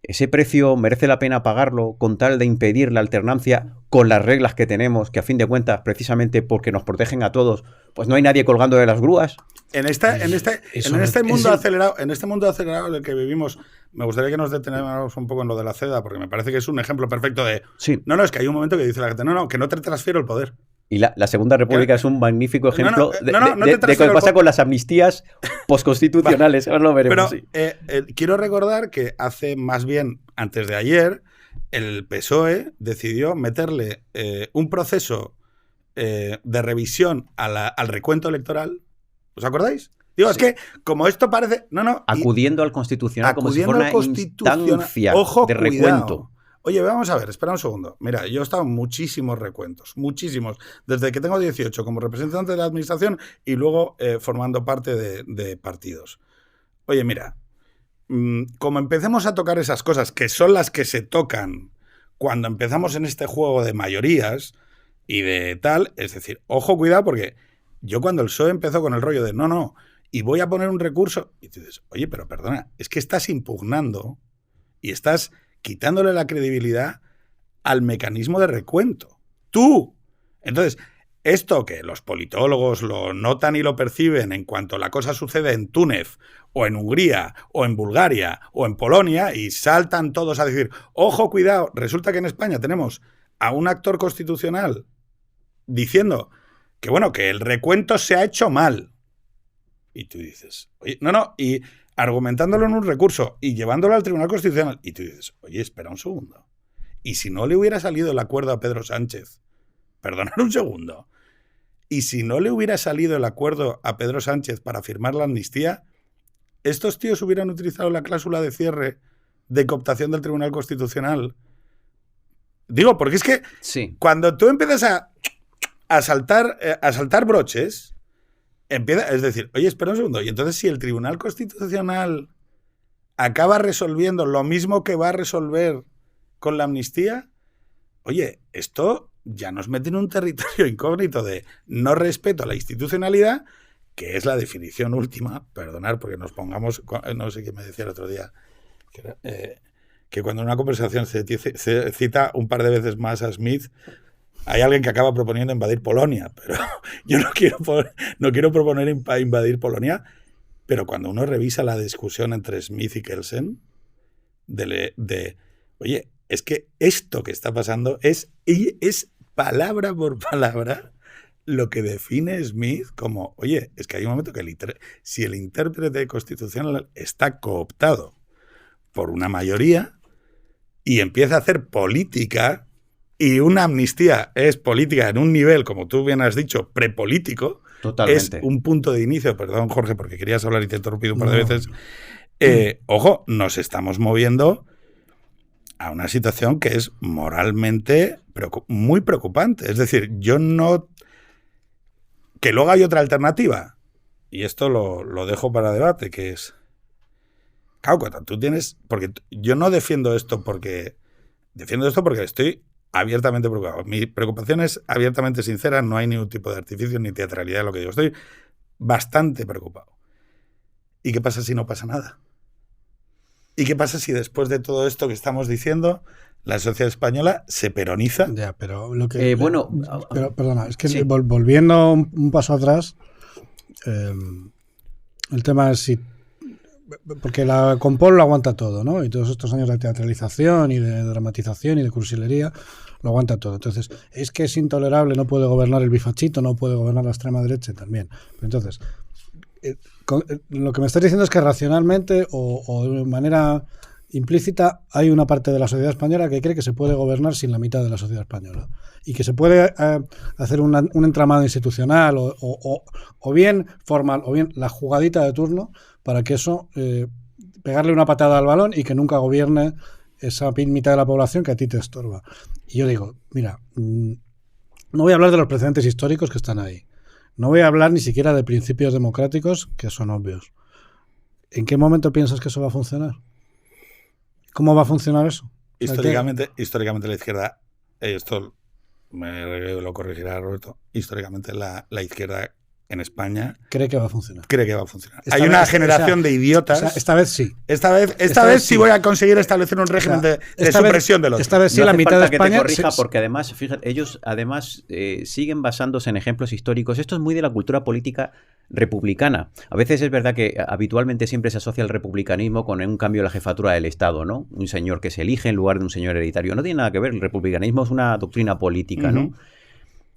Ese precio merece la pena pagarlo con tal de impedir la alternancia con las reglas que tenemos, que a fin de cuentas, precisamente porque nos protegen a todos, pues no hay nadie colgando de las grúas. En este mundo acelerado en el que vivimos, me gustaría que nos detenemos un poco en lo de la CEDA, porque me parece que es un ejemplo perfecto de... Sí. No, es que hay un momento que dice la gente, no, que no te transfiero el poder. Y la Segunda República es un magnífico ejemplo de lo que pasa con las amnistías posconstitucionales. Ahora lo veremos. Pero quiero recordar que antes de ayer, el PSOE decidió meterle un proceso de revisión al recuento electoral. ¿Os acordáis? Digo, sí. Es que como esto parece... Acudiendo al Constitucional como si fuera una instancia de recuento. Oye, vamos a ver, espera un segundo. Mira, yo he estado en muchísimos recuentos, muchísimos, desde que tengo 18 como representante de la administración y luego formando parte de partidos. Oye, mira, como empecemos a tocar esas cosas, que son las que se tocan cuando empezamos en este juego de mayorías y de tal, es decir, ojo, cuidado, porque yo cuando el PSOE empezó con el rollo de no, y voy a poner un recurso, y tú dices, oye, pero perdona, es que estás impugnando y estás quitándole la credibilidad al mecanismo de recuento. ¡Tú! Entonces, esto que los politólogos lo notan y lo perciben en cuanto la cosa sucede en Túnez, o en Hungría, o en Bulgaria, o en Polonia, y saltan todos a decir, ojo, cuidado, resulta que en España tenemos a un actor constitucional diciendo que, bueno, que el recuento se ha hecho mal. Y tú dices, oye, y argumentándolo en un recurso y llevándolo al Tribunal Constitucional. Y tú dices, oye, espera un segundo. Y si no le hubiera salido el acuerdo a Pedro Sánchez, perdonad un segundo, y si no le hubiera salido el acuerdo a Pedro Sánchez para firmar la amnistía, estos tíos hubieran utilizado la cláusula de cierre de cooptación del Tribunal Constitucional. Digo, porque es que sí, cuando tú empiezas a saltar broches... es decir, oye, espera un segundo, y entonces si el Tribunal Constitucional acaba resolviendo lo mismo que va a resolver con la amnistía, oye, esto ya nos mete en un territorio incógnito de no respeto a la institucionalidad, que es la definición última, perdonar porque nos pongamos, no sé qué me decía el otro día, que que cuando en una conversación se cita un par de veces más a Smith, hay alguien que acaba proponiendo invadir Polonia, pero yo no quiero proponer invadir Polonia, pero cuando uno revisa la discusión entre Smith y Kelsen, oye, es que esto que está pasando es palabra por palabra lo que define Smith como, oye, es que hay un momento que si el intérprete constitucional está cooptado por una mayoría y empieza a hacer política, y una amnistía es política en un nivel, como tú bien has dicho, prepolítico, Totalmente. es un punto de inicio, perdón Jorge, porque querías hablar y te he interrumpido un par de veces, ojo, nos estamos moviendo a una situación que es moralmente muy preocupante. Es decir, que luego hay otra alternativa, y esto lo dejo para debate, que es, claro, cuando tú tienes, porque yo no defiendo esto porque estoy abiertamente preocupado. Mi preocupación es abiertamente sincera, no hay ningún tipo de artificio ni teatralidad en lo que digo. Estoy bastante preocupado. ¿Y qué pasa si no pasa nada? ¿Y qué pasa si después de todo esto que estamos diciendo, la sociedad española se peroniza? Ya, pero lo que... pero, perdona, es que sí. Volviendo un paso atrás, el tema es si... Porque la Compol lo aguanta todo, ¿no? Y todos estos años de teatralización y de dramatización y de cursilería lo aguanta todo. Entonces, es que es intolerable, no puede gobernar el bifachito, no puede gobernar la extrema derecha también. Pero entonces, lo que me estás diciendo es que racionalmente o de manera implícita hay una parte de la sociedad española que cree que se puede gobernar sin la mitad de la sociedad española y que se puede hacer un entramado institucional o bien formal o bien la jugadita de turno para que eso, pegarle una patada al balón y que nunca gobierne esa mitad de la población que a ti te estorba. Y yo digo, mira, no voy a hablar de los precedentes históricos que están ahí. No voy a hablar ni siquiera de principios democráticos que son obvios. ¿En qué momento piensas que eso va a funcionar? ¿Cómo va a funcionar eso? Históricamente la izquierda, esto lo corregirá Roberto, históricamente la izquierda en España cree que va a funcionar. Hay una generación de idiotas. Esta vez sí. Esta vez sí voy a conseguir establecer un régimen de supresión del otro. Esta vez sí, no la hace mitad falta de España. Que te corrija, porque además, fíjate, ellos además siguen basándose en ejemplos históricos. Esto es muy de la cultura política republicana. A veces es verdad que habitualmente siempre se asocia el republicanismo con un cambio de la jefatura del Estado, ¿no? Un señor que se elige en lugar de un señor hereditario. No tiene nada que ver. El republicanismo es una doctrina política, ¿no?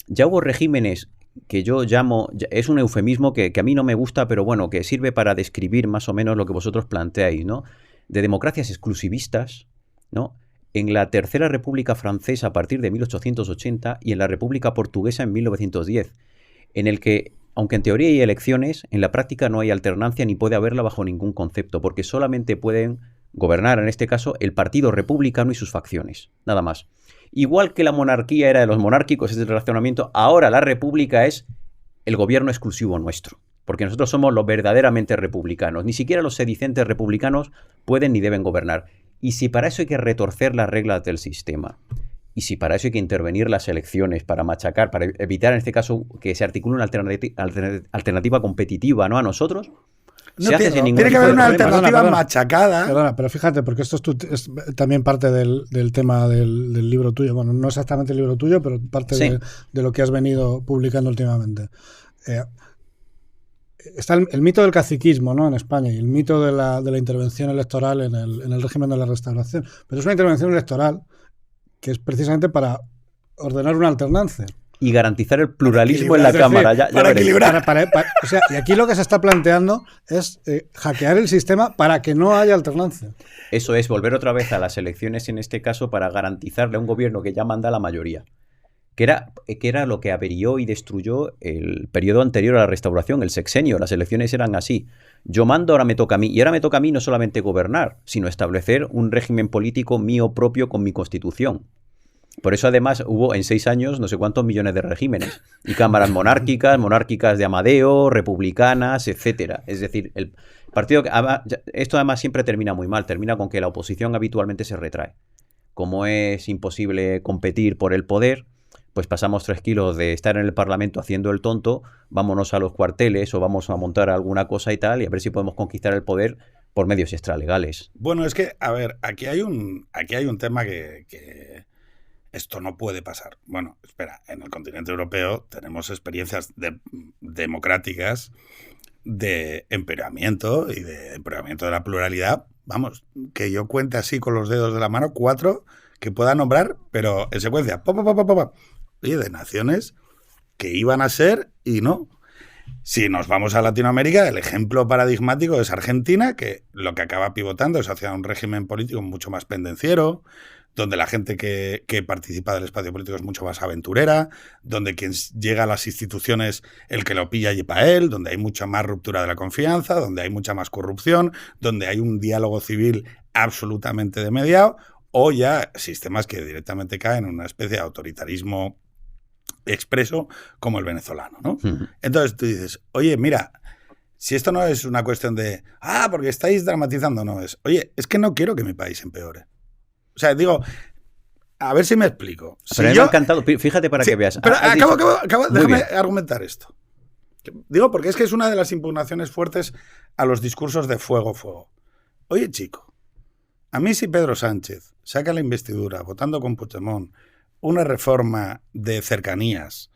Ya hubo regímenes que yo llamo, es un eufemismo que a mí no me gusta, pero bueno, que sirve para describir más o menos lo que vosotros planteáis, ¿no? De democracias exclusivistas, ¿no? En la Tercera República Francesa a partir de 1880 y en la República Portuguesa en 1910, en el que, aunque en teoría hay elecciones, en la práctica no hay alternancia ni puede haberla bajo ningún concepto, porque solamente pueden gobernar, en este caso, el Partido Republicano y sus facciones, nada más. Igual que la monarquía era de los monárquicos, ese es el razonamiento, ahora la república es el gobierno exclusivo nuestro, porque nosotros somos los verdaderamente republicanos. Ni siquiera los sedicentes republicanos pueden ni deben gobernar. Y si para eso hay que retorcer las reglas del sistema, y si para eso hay que intervenir las elecciones para machacar, para evitar en este caso que se articule una alternativa competitiva, ¿no? A nosotros, tiene que haber una alternativa machacada. Perdona, pero fíjate, porque esto es también parte del tema del libro tuyo. Bueno, no exactamente el libro tuyo, pero parte de lo que has venido publicando últimamente. Está el mito del caciquismo, ¿no? En España, y el mito de la intervención electoral en el régimen de la Restauración. Pero es una intervención electoral que es precisamente para ordenar una alternancia. Y garantizar el pluralismo en la Cámara. Ya para equilibrar. O sea, y aquí lo que se está planteando es hackear el sistema para que no haya alternancia. Eso es, volver otra vez a las elecciones en este caso para garantizarle a un gobierno que ya manda la mayoría. Que era lo que averió y destruyó el periodo anterior a la Restauración, el sexenio. Las elecciones eran así. Yo mando, ahora me toca a mí. Y ahora me toca a mí no solamente gobernar, sino establecer un régimen político mío propio con mi constitución. Por eso, además, hubo en 6 años no sé cuántos millones de regímenes. Y cámaras monárquicas de Amadeo, republicanas, etcétera. Es decir, el partido... Esto además siempre termina muy mal. Termina con que la oposición habitualmente se retrae. Como es imposible competir por el poder, pues pasamos 3 kilos de estar en el Parlamento haciendo el tonto, vámonos a los cuarteles o vamos a montar alguna cosa y tal, y a ver si podemos conquistar el poder por medios extralegales. Bueno, es que, a ver, aquí hay un tema que esto no puede pasar. Bueno, espera, en el continente europeo tenemos experiencias democráticas de empeoramiento y de empeoramiento de la pluralidad. Vamos, que yo cuente así con los dedos de la mano 4 que pueda nombrar, pero en secuencia. Oye, de naciones que iban a ser y no. Si nos vamos a Latinoamérica, el ejemplo paradigmático es Argentina, que lo que acaba pivotando es hacia un régimen político mucho más pendenciero, donde la gente que participa del espacio político es mucho más aventurera, donde quien llega a las instituciones, el que lo pilla lleva a él, donde hay mucha más ruptura de la confianza, donde hay mucha más corrupción, donde hay un diálogo civil absolutamente demediado, o ya sistemas que directamente caen en una especie de autoritarismo expreso como el venezolano, ¿no? Entonces tú dices, oye, mira, si esto no es una cuestión de, porque estáis dramatizando, no es, oye, es que no quiero que mi país empeore. O sea, digo, a ver si me explico. Pero me ha encantado, fíjate para que veas. Pero déjame argumentar esto. Digo, porque es que es una de las impugnaciones fuertes a los discursos de fuego. Oye, chico, a mí si Pedro Sánchez saca la investidura votando con Puigdemont una reforma de cercanías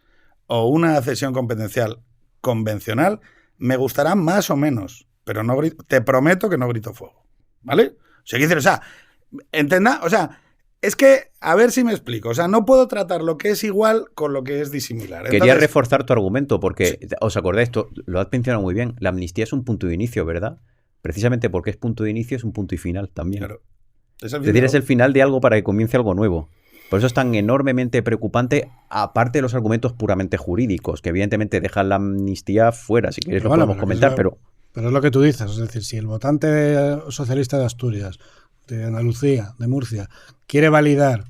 o una cesión competencial convencional, me gustará más o menos, pero no te prometo que no grito fuego, ¿vale? O sea, entenda, o sea, es que, a ver si me explico, o sea, no puedo tratar lo que es igual con lo que es disimilar. Quería reforzar tu argumento porque, sí. ¿Os acordáis? Esto lo has mencionado muy bien, la amnistía es un punto de inicio, ¿verdad? Precisamente porque es punto de inicio, es un punto y final también. Claro. Es decir, es el final de algo para que comience algo nuevo. Por eso es tan enormemente preocupante, aparte de los argumentos puramente jurídicos, que evidentemente dejan la amnistía fuera, si quieres lo podemos comentar, pero es lo que tú dices, es decir, si el votante socialista de Asturias, de Andalucía, de Murcia, quiere validar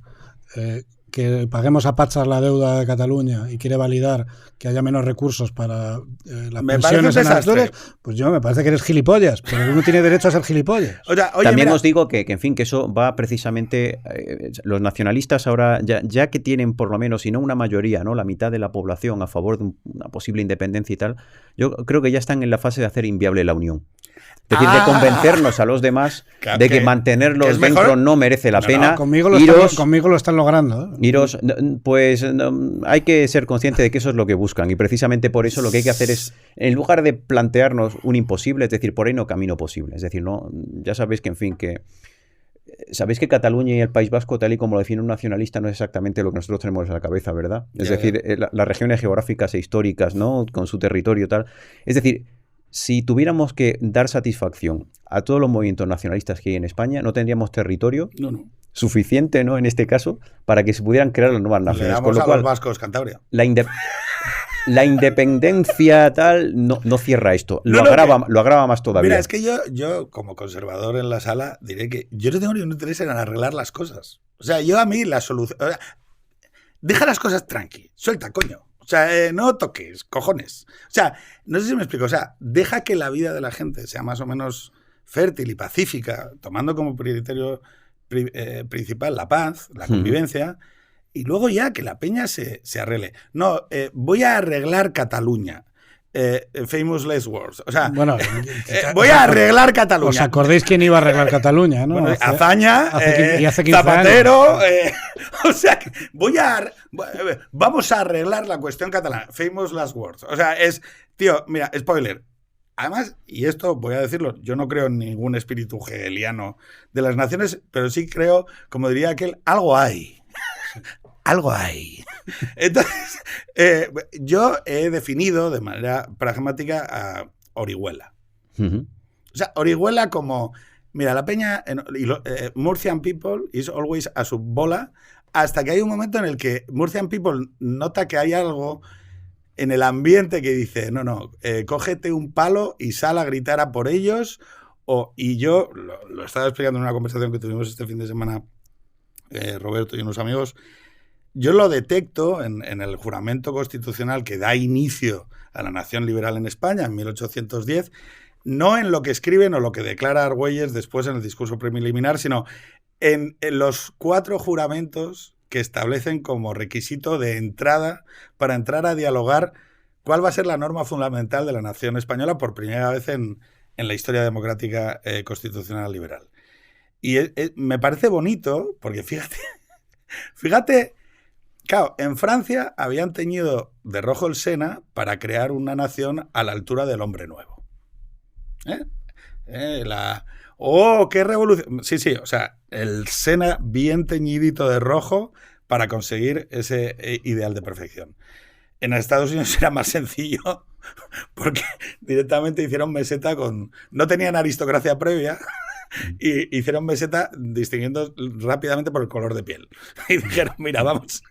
que paguemos a pachas la deuda de Cataluña y quiere validar que haya menos recursos para las pensiones en Asturias, pues yo me parece que eres gilipollas, pero uno tiene derecho a ser gilipollas. Oye, también os digo que en fin, que eso va precisamente, los nacionalistas ahora, ya que tienen por lo menos, si no una mayoría, ¿no? La mitad de la población a favor de una posible independencia y tal, yo creo que ya están en la fase de hacer inviable la unión. Es decir, de convencernos a los demás de que mantenerlos dentro no merece la pena. Conmigo lo están logrando. Iros, pues hay que ser consciente de que eso es lo que buscan y precisamente por eso lo que hay que hacer es, en lugar de plantearnos un imposible, es decir, por ahí no camino posible. Es decir, no, ya sabéis que, en fin, que sabéis que Cataluña y el País Vasco, tal y como lo define un nacionalista, no es exactamente lo que nosotros tenemos en la cabeza, ¿verdad? Es decir, las regiones geográficas e históricas, ¿no? Con su territorio y tal. Es decir, si tuviéramos que dar satisfacción a todos los movimientos nacionalistas que hay en España, no tendríamos territorio suficiente, ¿no? En este caso, para que se pudieran crear las nuevas naciones. Con lo cual, los vascos, Cantabria. La independencia tal no cierra esto, lo agrava más todavía. Mira, es que yo como conservador en la sala diré que yo no tengo ningún interés en arreglar las cosas. O sea, yo a mí la solución... O sea, deja las cosas tranqui, suelta, coño. O sea, no toques, cojones. O sea, no sé si me explico. O sea, deja que la vida de la gente sea más o menos fértil y pacífica, tomando como criterio principal la paz, la convivencia, y luego ya que la peña se arregle. No, voy a arreglar Cataluña. Famous last words. O sea, bueno, voy a arreglar Cataluña. ¿Os acordáis quién iba a arreglar Cataluña? ¿No? Bueno, Azaña, hace 15 Zapatero. O sea, vamos a arreglar la cuestión catalana. Famous last words. O sea, tío, mira, spoiler. Además, y esto voy a decirlo, yo no creo en ningún espíritu hegeliano de las naciones, pero sí creo, como diría aquel, algo hay. Algo hay. Entonces, yo he definido de manera pragmática a Orihuela. O sea, Orihuela como, mira, la peña, Murcian people is always a su bola, hasta que hay un momento en el que Murcian people nota que hay algo en el ambiente que dice, no, cógete un palo y sal a gritar a por ellos. Y yo lo estaba explicando en una conversación que tuvimos este fin de semana, Roberto y unos amigos. Yo lo detecto en el juramento constitucional que da inicio a la nación liberal en España en 1810, no en lo que escriben o lo que declara Argüelles después en el discurso preliminar, sino en los 4 juramentos que establecen como requisito de entrada para entrar a dialogar cuál va a ser la norma fundamental de la nación española por primera vez en en la historia democrática constitucional liberal. Y me parece bonito, porque fíjate, claro, en Francia habían teñido de rojo el Sena para crear una nación a la altura del hombre nuevo. ¡Oh, qué revolución! Sí, o sea, el Sena bien teñidito de rojo para conseguir ese ideal de perfección. En Estados Unidos era más sencillo porque directamente hicieron meseta con... No tenían aristocracia previa y hicieron meseta distinguiendo rápidamente por el color de piel. Y dijeron, mira, vamos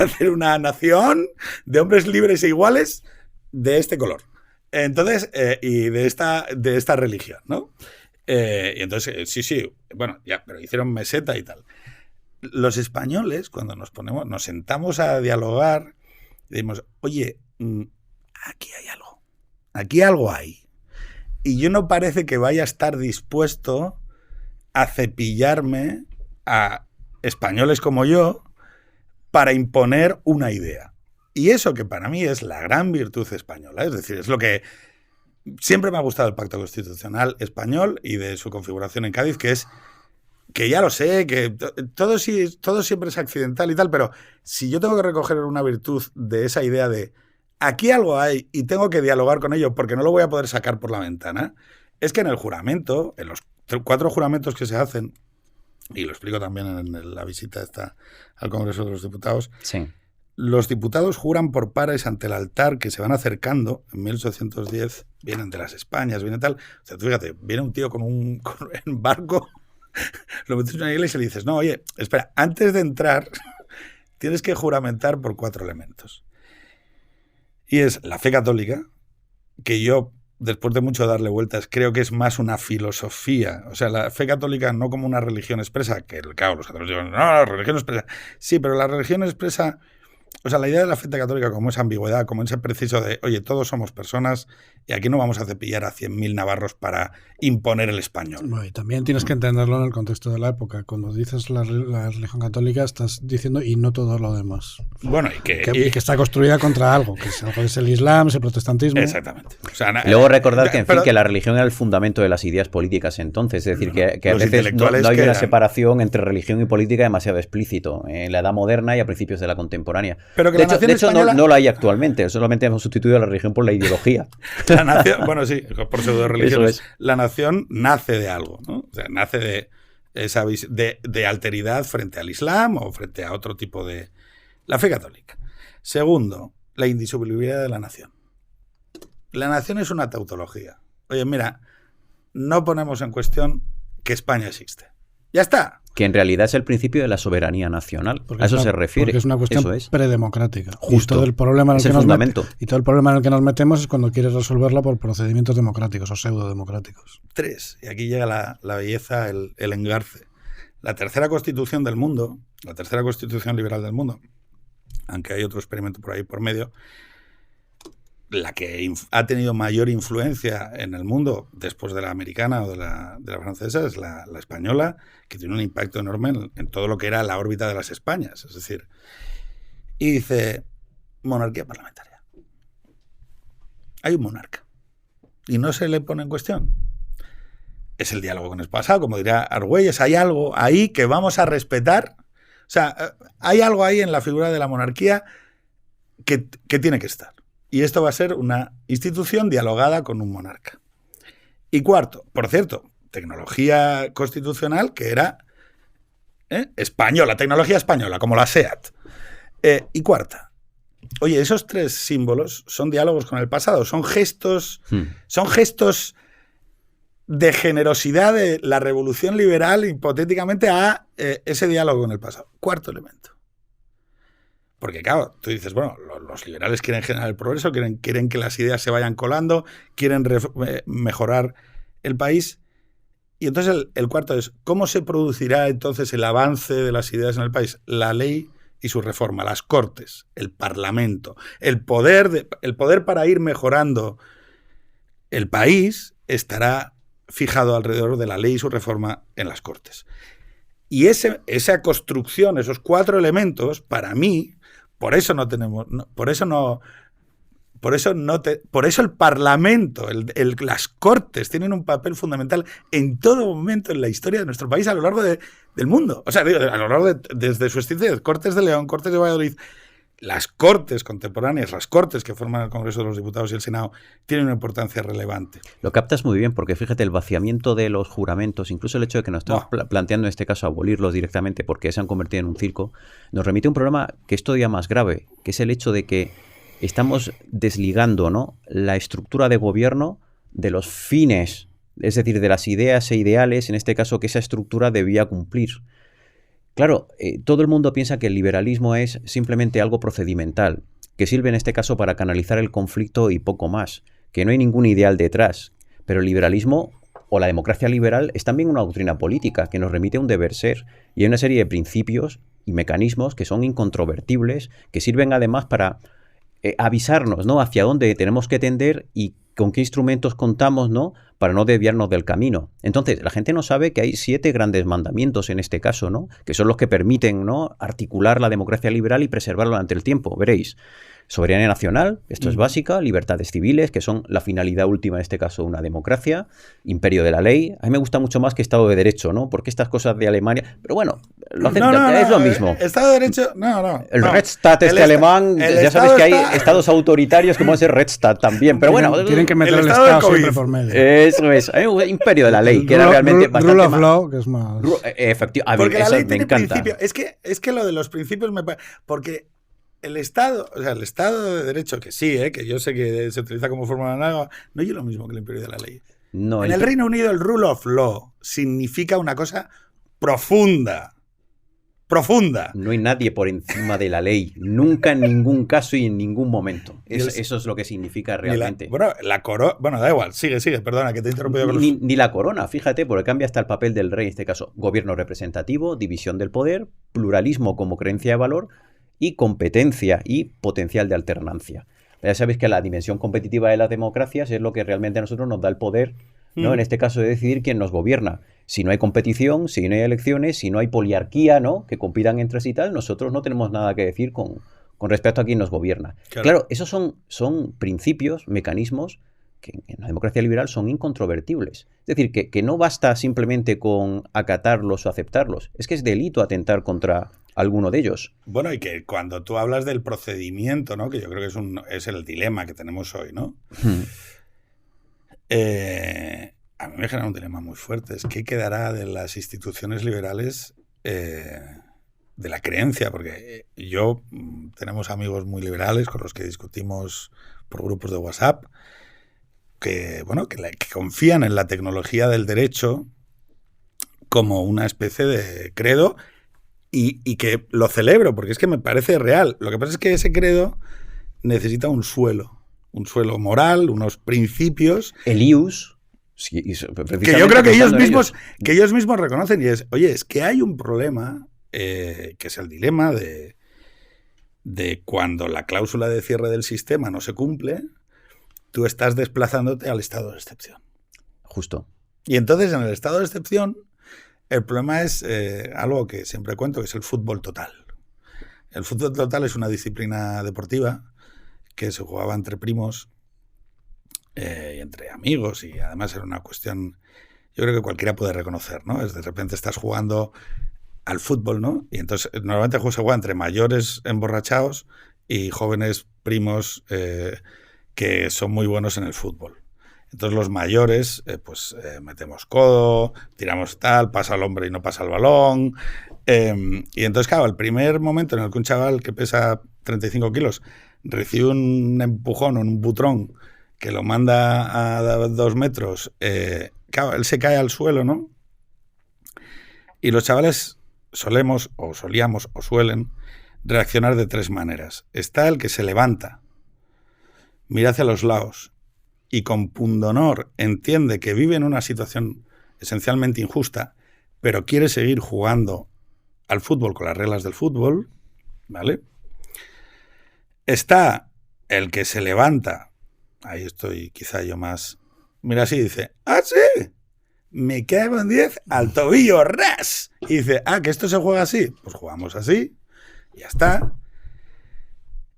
a hacer una nación de hombres libres e iguales de este color. Entonces, y de esta religión, ¿no? Y entonces, sí, bueno, ya, pero hicieron meseta y tal. Los españoles, cuando nos sentamos a dialogar, decimos, oye, aquí hay algo hay. Y yo no parece que vaya a estar dispuesto a cepillarme a españoles como yo para imponer una idea. Y eso que para mí es la gran virtud española, es decir, es lo que siempre me ha gustado el Pacto Constitucional español y de su configuración en Cádiz, que es que ya lo sé, que todo siempre es accidental y tal, pero si yo tengo que recoger una virtud de esa idea de aquí algo hay y tengo que dialogar con ello porque no lo voy a poder sacar por la ventana, es que en el juramento, en los 4 juramentos que se hacen, y lo explico también en la visita esta al Congreso de los Diputados, sí. Los diputados juran por pares ante el altar que se van acercando. En 1810 vienen de las Españas, viene tal. O sea, tú fíjate, viene un tío con un barco, lo metes en una iglesia y le dices, no, oye, espera, antes de entrar tienes que juramentar por 4 elementos. Y es la fe católica, que yo, después de mucho darle vueltas, creo que es más una filosofía. O sea, la fe católica no como una religión expresa, que claro, los católicos digan, no, la religión expresa. Sí, pero la religión expresa... O sea, la idea de la fe católica como esa ambigüedad, como ese preciso de, oye, todos somos personas y aquí no vamos a cepillar a 100.000 navarros para imponer el español. Bueno, y también tienes que entenderlo en el contexto de la época. Cuando dices la religión católica estás diciendo y no todo lo demás. Bueno, y que está construida contra algo, que es el Islam, es el protestantismo. Exactamente. O sea, luego recordar que, en fin, que la religión era el fundamento de las ideas políticas entonces. Es decir, que a veces no hay una separación entre religión y política demasiado explícito en la edad moderna y a principios de la contemporánea. Pero que de hecho española... no la hay actualmente, solamente hemos sustituido a la religión por la ideología. La nación, bueno, sí, por pseudo religiones. La nación nace de algo, ¿no? O sea, nace de esa de alteridad frente al Islam o frente a otro tipo de... La fe católica. Segundo, la indisolubilidad de la nación. La nación es una tautología. Oye, mira, no ponemos en cuestión que España existe. ¡Ya está! Que en realidad es el principio de la soberanía nacional. A eso se refiere. Porque es una cuestión predemocrática. Justo. Y todo el problema en el es el fundamento. Y todo el problema en el que nos metemos es cuando quieres resolverla por procedimientos democráticos o pseudodemocráticos. 3. Y aquí llega la belleza, el engarce. La tercera constitución del mundo, la tercera constitución liberal del mundo, aunque hay otro experimento por ahí por medio, la que ha tenido mayor influencia en el mundo después de la americana o de la francesa es la española, que tiene un impacto enorme en todo lo que era la órbita de las Españas. Es decir, y dice, monarquía parlamentaria. Hay un monarca y no se le pone en cuestión. Es el diálogo con el pasado, como dirá Argüelles, hay algo ahí que vamos a respetar. O sea, hay algo ahí en la figura de la monarquía que tiene que estar. Y esto va a ser una institución dialogada con un monarca. Y cuarto, por cierto, tecnología constitucional que era española, tecnología española, como la SEAT. Y cuarta, oye, esos 3 símbolos son diálogos con el pasado, son gestos de generosidad de la revolución liberal hipotéticamente a ese diálogo con el pasado. Cuarto elemento. Porque claro, tú dices, bueno, los liberales quieren generar el progreso, quieren que las ideas se vayan colando, quieren mejorar el país. Y entonces el cuarto es, ¿cómo se producirá entonces el avance de las ideas en el país? La ley y su reforma, las Cortes, el Parlamento, el poder para ir mejorando el país estará fijado alrededor de la ley y su reforma en las Cortes. Y esa construcción, esos 4 elementos, para mí... Por eso Por eso el Parlamento, las Cortes tienen un papel fundamental en todo momento en la historia de nuestro país a lo largo del mundo. O sea, a lo largo desde su existencia, Cortes de León, Cortes de Valladolid. Las Cortes contemporáneas, las Cortes que forman el Congreso de los Diputados y el Senado, tienen una importancia relevante. Lo captas muy bien, porque fíjate, el vaciamiento de los juramentos, incluso el hecho de que nos estamos planteando en este caso abolirlos directamente porque se han convertido en un circo, nos remite a un problema que es todavía más grave, que es el hecho de que estamos desligando, ¿no?, la estructura de gobierno de los fines, es decir, de las ideas e ideales, en este caso, que esa estructura debía cumplir. Claro, todo el mundo piensa que el liberalismo es simplemente algo procedimental, que sirve en este caso para canalizar el conflicto y poco más, que no hay ningún ideal detrás. Pero el liberalismo o la democracia liberal es también una doctrina política que nos remite a un deber ser. Y hay una serie de principios y mecanismos que son incontrovertibles, que sirven además para avisarnos, ¿no?, hacia dónde tenemos que tender y con qué instrumentos contamos, ¿no?, para no desviarnos del camino. Entonces, la gente no sabe que hay 7 grandes mandamientos en este caso, ¿no?, que son los que permiten, ¿no?, articular la democracia liberal y preservarla durante el tiempo. Veréis, soberanía nacional, esto es básica, libertades civiles, que son la finalidad última en este caso de una democracia, imperio de la ley. A mí me gusta mucho más que Estado de Derecho, ¿no?, porque estas cosas de Alemania, pero bueno, lo hacen, es lo mismo. Estado de Derecho, no. El Rechtsstaat alemán, ya sabes que hay estados autoritarios que pueden ser Rechtsstaat también, pero bueno. Tienen que meter el Estado siempre por medio. Eso es, imperio de la ley, que era realmente bastante Rule of law, que es más... Efectivamente, porque la ley me encanta. Principio. Es que lo de los principios me parece... Porque el Estado de Derecho, que sí, que yo sé que se utiliza como fórmula análoga, no es lo mismo que el imperio de la ley. No, en el Reino Unido el rule of law significa una cosa profunda. No hay nadie por encima de la ley, nunca en ningún caso y en ningún momento. Eso es lo que significa realmente. Da igual, sigue, perdona que te he interrumpido. Ni la corona, fíjate, porque cambia hasta el papel del rey en este caso. Gobierno representativo, división del poder, pluralismo como creencia de valor y competencia y potencial de alternancia. Ya sabéis que la dimensión competitiva de las democracias es lo que realmente a nosotros nos da el poder, ¿no? En este caso de decidir quién nos gobierna. Si no hay competición, si no hay elecciones, si no hay poliarquía, ¿no?, que compitan entre sí y tal, nosotros no tenemos nada que decir con respecto a quién nos gobierna. Claro, esos son principios, mecanismos que en la democracia liberal son incontrovertibles. Es decir, que no basta simplemente con acatarlos o aceptarlos. Es que es delito atentar contra alguno de ellos. Bueno, y que cuando tú hablas del procedimiento, ¿no?, que yo creo que es el dilema que tenemos hoy, ¿no? A mí me genera un dilema muy fuerte. Es qué quedará de las instituciones liberales, de la creencia, porque tenemos amigos muy liberales con los que discutimos por grupos de WhatsApp, que confían en la tecnología del derecho como una especie de credo y que lo celebro, porque es que me parece real. Lo que pasa es que ese credo necesita un suelo moral, unos principios. El ius. Sí, que yo creo que ellos mismos reconocen, y es que hay un problema, que es el dilema de cuando la cláusula de cierre del sistema no se cumple, tú estás desplazándote al estado de excepción. Justo. Y entonces en el estado de excepción el problema es algo que siempre cuento, que es el fútbol total. El fútbol total es una disciplina deportiva que se jugaba entre primos, y entre amigos, y además era una cuestión, yo creo que cualquiera puede reconocer, ¿no? Es de repente estás jugando al fútbol, ¿no? Y entonces normalmente se juega entre mayores emborrachados y jóvenes primos que son muy buenos en el fútbol. Entonces los mayores, metemos codo, tiramos tal, pasa el hombre y no pasa el balón. Y entonces, claro, el primer momento en el que un chaval que pesa 35 kilos recibe un empujón o un butrón que lo manda a 2 metros, claro, él se cae al suelo, ¿no? Y los chavales solíamos o suelen reaccionar de 3 maneras. Está el que se levanta, mira hacia los lados y con pundonor entiende que vive en una situación esencialmente injusta, pero quiere seguir jugando al fútbol con las reglas del fútbol, ¿vale? Está el que se levanta, ahí estoy quizá yo más, mira así, dice, ¡ah, sí! Me cago en 10 al tobillo, ras. Y dice, que esto se juega así. Pues jugamos así, y ya está.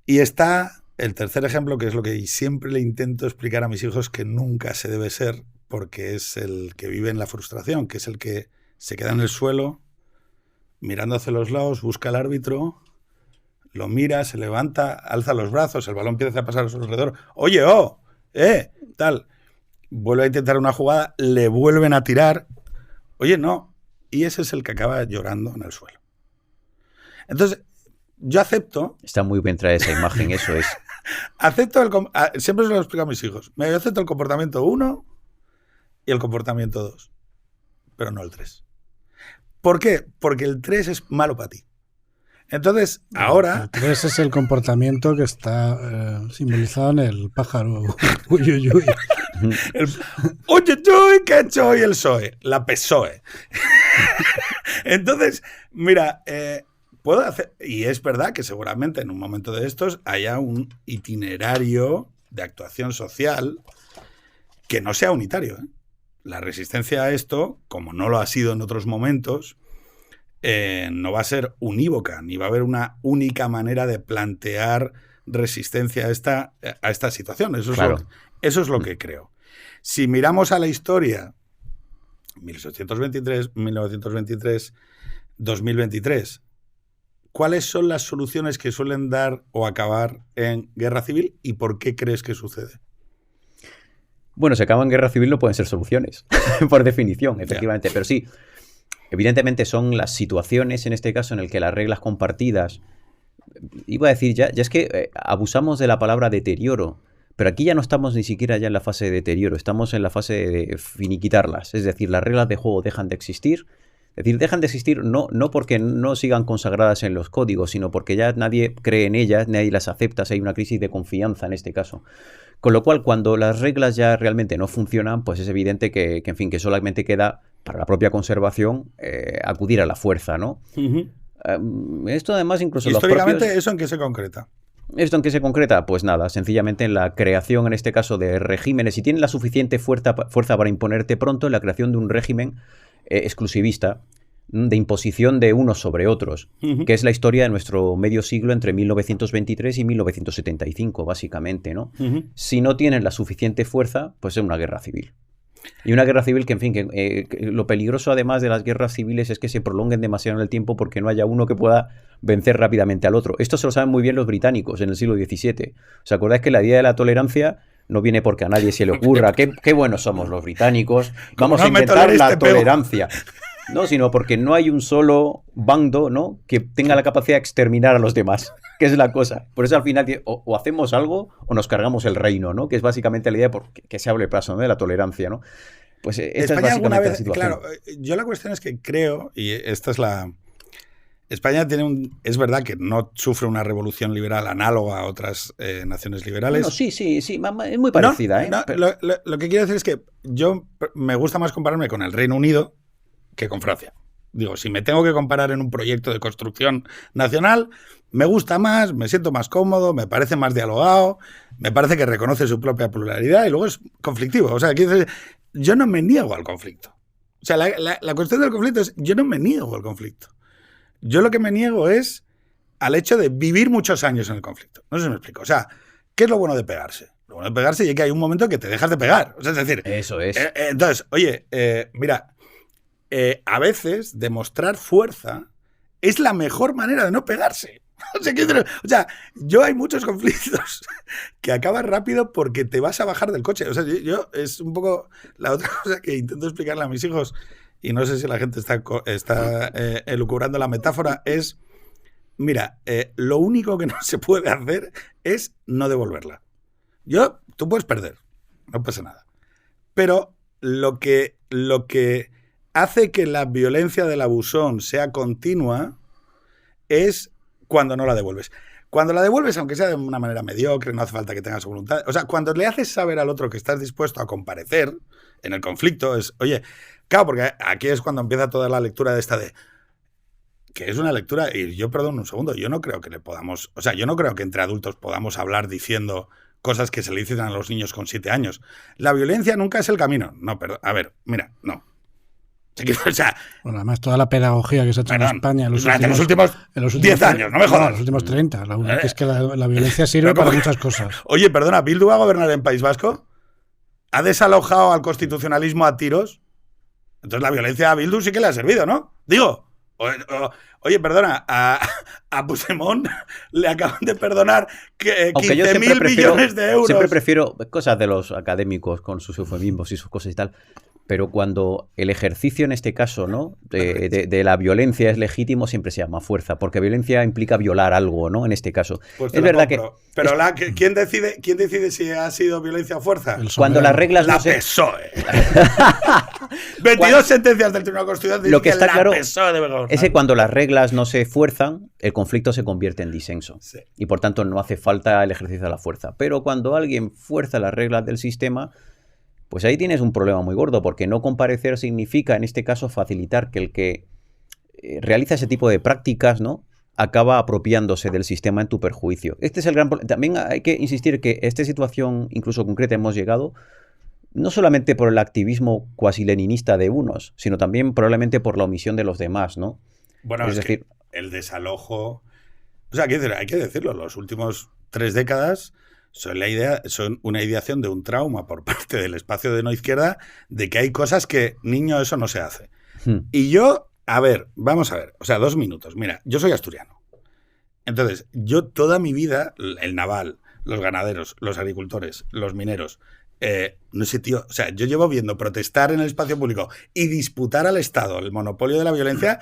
Y está el tercer ejemplo, que es lo que siempre le intento explicar a mis hijos que nunca se debe ser, porque es el que vive en la frustración, que es el que se queda en el suelo, mirando hacia los lados, busca al árbitro, lo mira, se levanta, alza los brazos, el balón empieza a pasar a su alrededor. ¡Oye, tal! Vuelve a intentar una jugada, le vuelven a tirar. Oye, no. Y ese es el que acaba llorando en el suelo. Entonces, yo acepto... Está muy bien traer esa imagen, eso es. Siempre se lo explico a mis hijos. Yo acepto el comportamiento 1 y el comportamiento 2, pero no el 3. ¿Por qué? Porque el 3 es malo para ti. Entonces, ahora... El 3 es el comportamiento que está simbolizado en el pájaro. Uy, uy, uy. Uy, ¿qué ha hecho hoy el PSOE? La PSOE. Entonces, mira, puedo hacer... Y es verdad que seguramente en un momento de estos haya un itinerario de actuación social que no sea unitario, ¿eh? La resistencia a esto, como no lo ha sido en otros momentos... no va a ser unívoca, ni va a haber una única manera de plantear resistencia a esta situación. Eso es lo que creo. Si miramos a la historia, 1823, 1923, 2023, ¿cuáles son las soluciones que suelen dar o acabar en guerra civil y por qué crees que sucede? Bueno, si acaba en guerra civil no pueden ser soluciones, por definición, efectivamente, pero sí. Evidentemente son las situaciones, en este caso, en el que las reglas compartidas, iba a decir, ya es que abusamos de la palabra deterioro, pero aquí ya no estamos ni siquiera ya en la fase de deterioro, estamos en la fase de finiquitarlas, es decir, las reglas de juego dejan de existir, es decir, dejan de existir no porque no sigan consagradas en los códigos, sino porque ya nadie cree en ellas, nadie las acepta, hay una crisis de confianza en este caso. Con lo cual, cuando las reglas ya realmente no funcionan, pues es evidente que en fin, que solamente queda para la propia conservación acudir a la fuerza, ¿no? Esto además incluso históricamente, ¿eso en qué se concreta? ¿Esto en qué se concreta? Pues nada, sencillamente en la creación, en este caso, de regímenes, si tienen la suficiente fuerza para imponerte pronto, en la creación de un régimen exclusivista, de imposición de unos sobre otros, que es la historia de nuestro medio siglo entre 1923 y 1975, básicamente, ¿no? Si no tienen la suficiente fuerza, pues es una guerra civil. Y una guerra civil que, en fin, que lo peligroso además de las guerras civiles es que se prolonguen demasiado en el tiempo porque no haya uno que pueda vencer rápidamente al otro. Esto se lo saben muy bien los británicos en el siglo XVII. ¿Os acordáis que la idea de la tolerancia no viene porque a nadie se le ocurra? Qué buenos somos los británicos, vamos a inventar la tolerancia. No, sino porque no hay un solo bando, ¿no?, que tenga la capacidad de exterminar a los demás, que es la cosa. Por eso al final o hacemos algo o nos cargamos el reino, ¿no?, que es básicamente la idea que se hable paso, ¿no?, de la tolerancia, ¿no? Pues esta España es básicamente la Claro, situación. yo la cuestión es que creo, y esta es la... España es verdad que no sufre una revolución liberal análoga a otras naciones liberales. Bueno, sí, es muy parecida. Lo que quiero decir es que yo me gusta más compararme con el Reino Unido que con Francia. Digo, si me tengo que comparar en un proyecto de construcción nacional, me gusta más, me siento más cómodo, me parece más dialogado, me parece que reconoce su propia pluralidad y luego es conflictivo. O sea, yo no me niego al conflicto. O sea, la cuestión del conflicto es, yo no me niego al conflicto. Yo lo que me niego es al hecho de vivir muchos años en el conflicto. No sé si me explico. O sea, ¿qué es lo bueno de pegarse? Lo bueno de pegarse es que hay un momento que te dejas de pegar. O sea, es decir... Eso es. Entonces, oye, mira... a veces demostrar fuerza es la mejor manera de no pegarse. O sea, hay muchos conflictos que acaban rápido porque te vas a bajar del coche. O sea, yo es un poco la otra cosa que intento explicarle a mis hijos, y no sé si la gente está elucubrando la metáfora, es, mira, lo único que no se puede hacer es no devolverla. Tú puedes perder, no pasa nada. Pero lo que hace que la violencia del abusón sea continua es cuando no la devuelves. Cuando la devuelves, aunque sea de una manera mediocre, no hace falta que tengas voluntad. O sea, cuando le haces saber al otro que estás dispuesto a comparecer en el conflicto, es, oye, claro, porque aquí es cuando empieza toda la lectura de esta de... Que es una lectura, y yo, perdón un segundo, yo no creo que yo no creo que entre adultos podamos hablar diciendo cosas que se le dicen a los niños con 7 años. La violencia nunca es el camino. No, perdón, a ver, mira, no. O sea, Bueno, además, toda la pedagogía que se ha hecho en España durante los últimos 10 años, no me jodas. los últimos 30. Es que la violencia sirve para muchas cosas. Oye, perdona, ¿Bildu va a gobernar en País Vasco? ¿Ha desalojado al constitucionalismo a tiros? Entonces la violencia a Bildu sí que le ha servido, ¿no? Digo, oye, perdona, a Puigdemont le acaban de perdonar 15.000 millones de euros. Siempre prefiero cosas de los académicos con sus eufemismos y sus cosas y tal. Pero cuando el ejercicio, en este caso, ¿no? de la violencia es legítimo, siempre se llama fuerza, porque violencia implica violar algo, ¿no? En este caso. Pues es verdad compro. Pero ¿quién decide si ha sido violencia o fuerza? Cuando las reglas la no se... PSOE. 22 sentencias del Tribunal Constitucional lo que está claro PSOE debe gobernar. es que cuando las reglas no se fuerzan, el conflicto se convierte en disenso. Sí. Y por tanto no hace falta el ejercicio de la fuerza. Pero cuando alguien fuerza las reglas del sistema, pues ahí tienes un problema muy gordo, porque no comparecer significa, en este caso, facilitar que el que realiza ese tipo de prácticas, ¿no?, acaba apropiándose del sistema en tu perjuicio. Este es el gran problema. También hay que insistir que esta situación, incluso concreta, hemos llegado no solamente por el activismo cuasi leninista de unos, sino también probablemente por la omisión de los demás, ¿no? Bueno, es decir, el desalojo... O sea, hay que decirlo, los últimos 3 décadas son una ideación de un trauma por parte del espacio de no izquierda de que hay cosas que, niño, eso no se hace. Y yo, vamos a ver, o sea, 2 minutos. Mira, yo soy asturiano. Entonces, yo toda mi vida, el naval, los ganaderos, los agricultores, los mineros, no sé, tío, o sea, yo llevo viendo protestar en el espacio público y disputar al Estado el monopolio de la violencia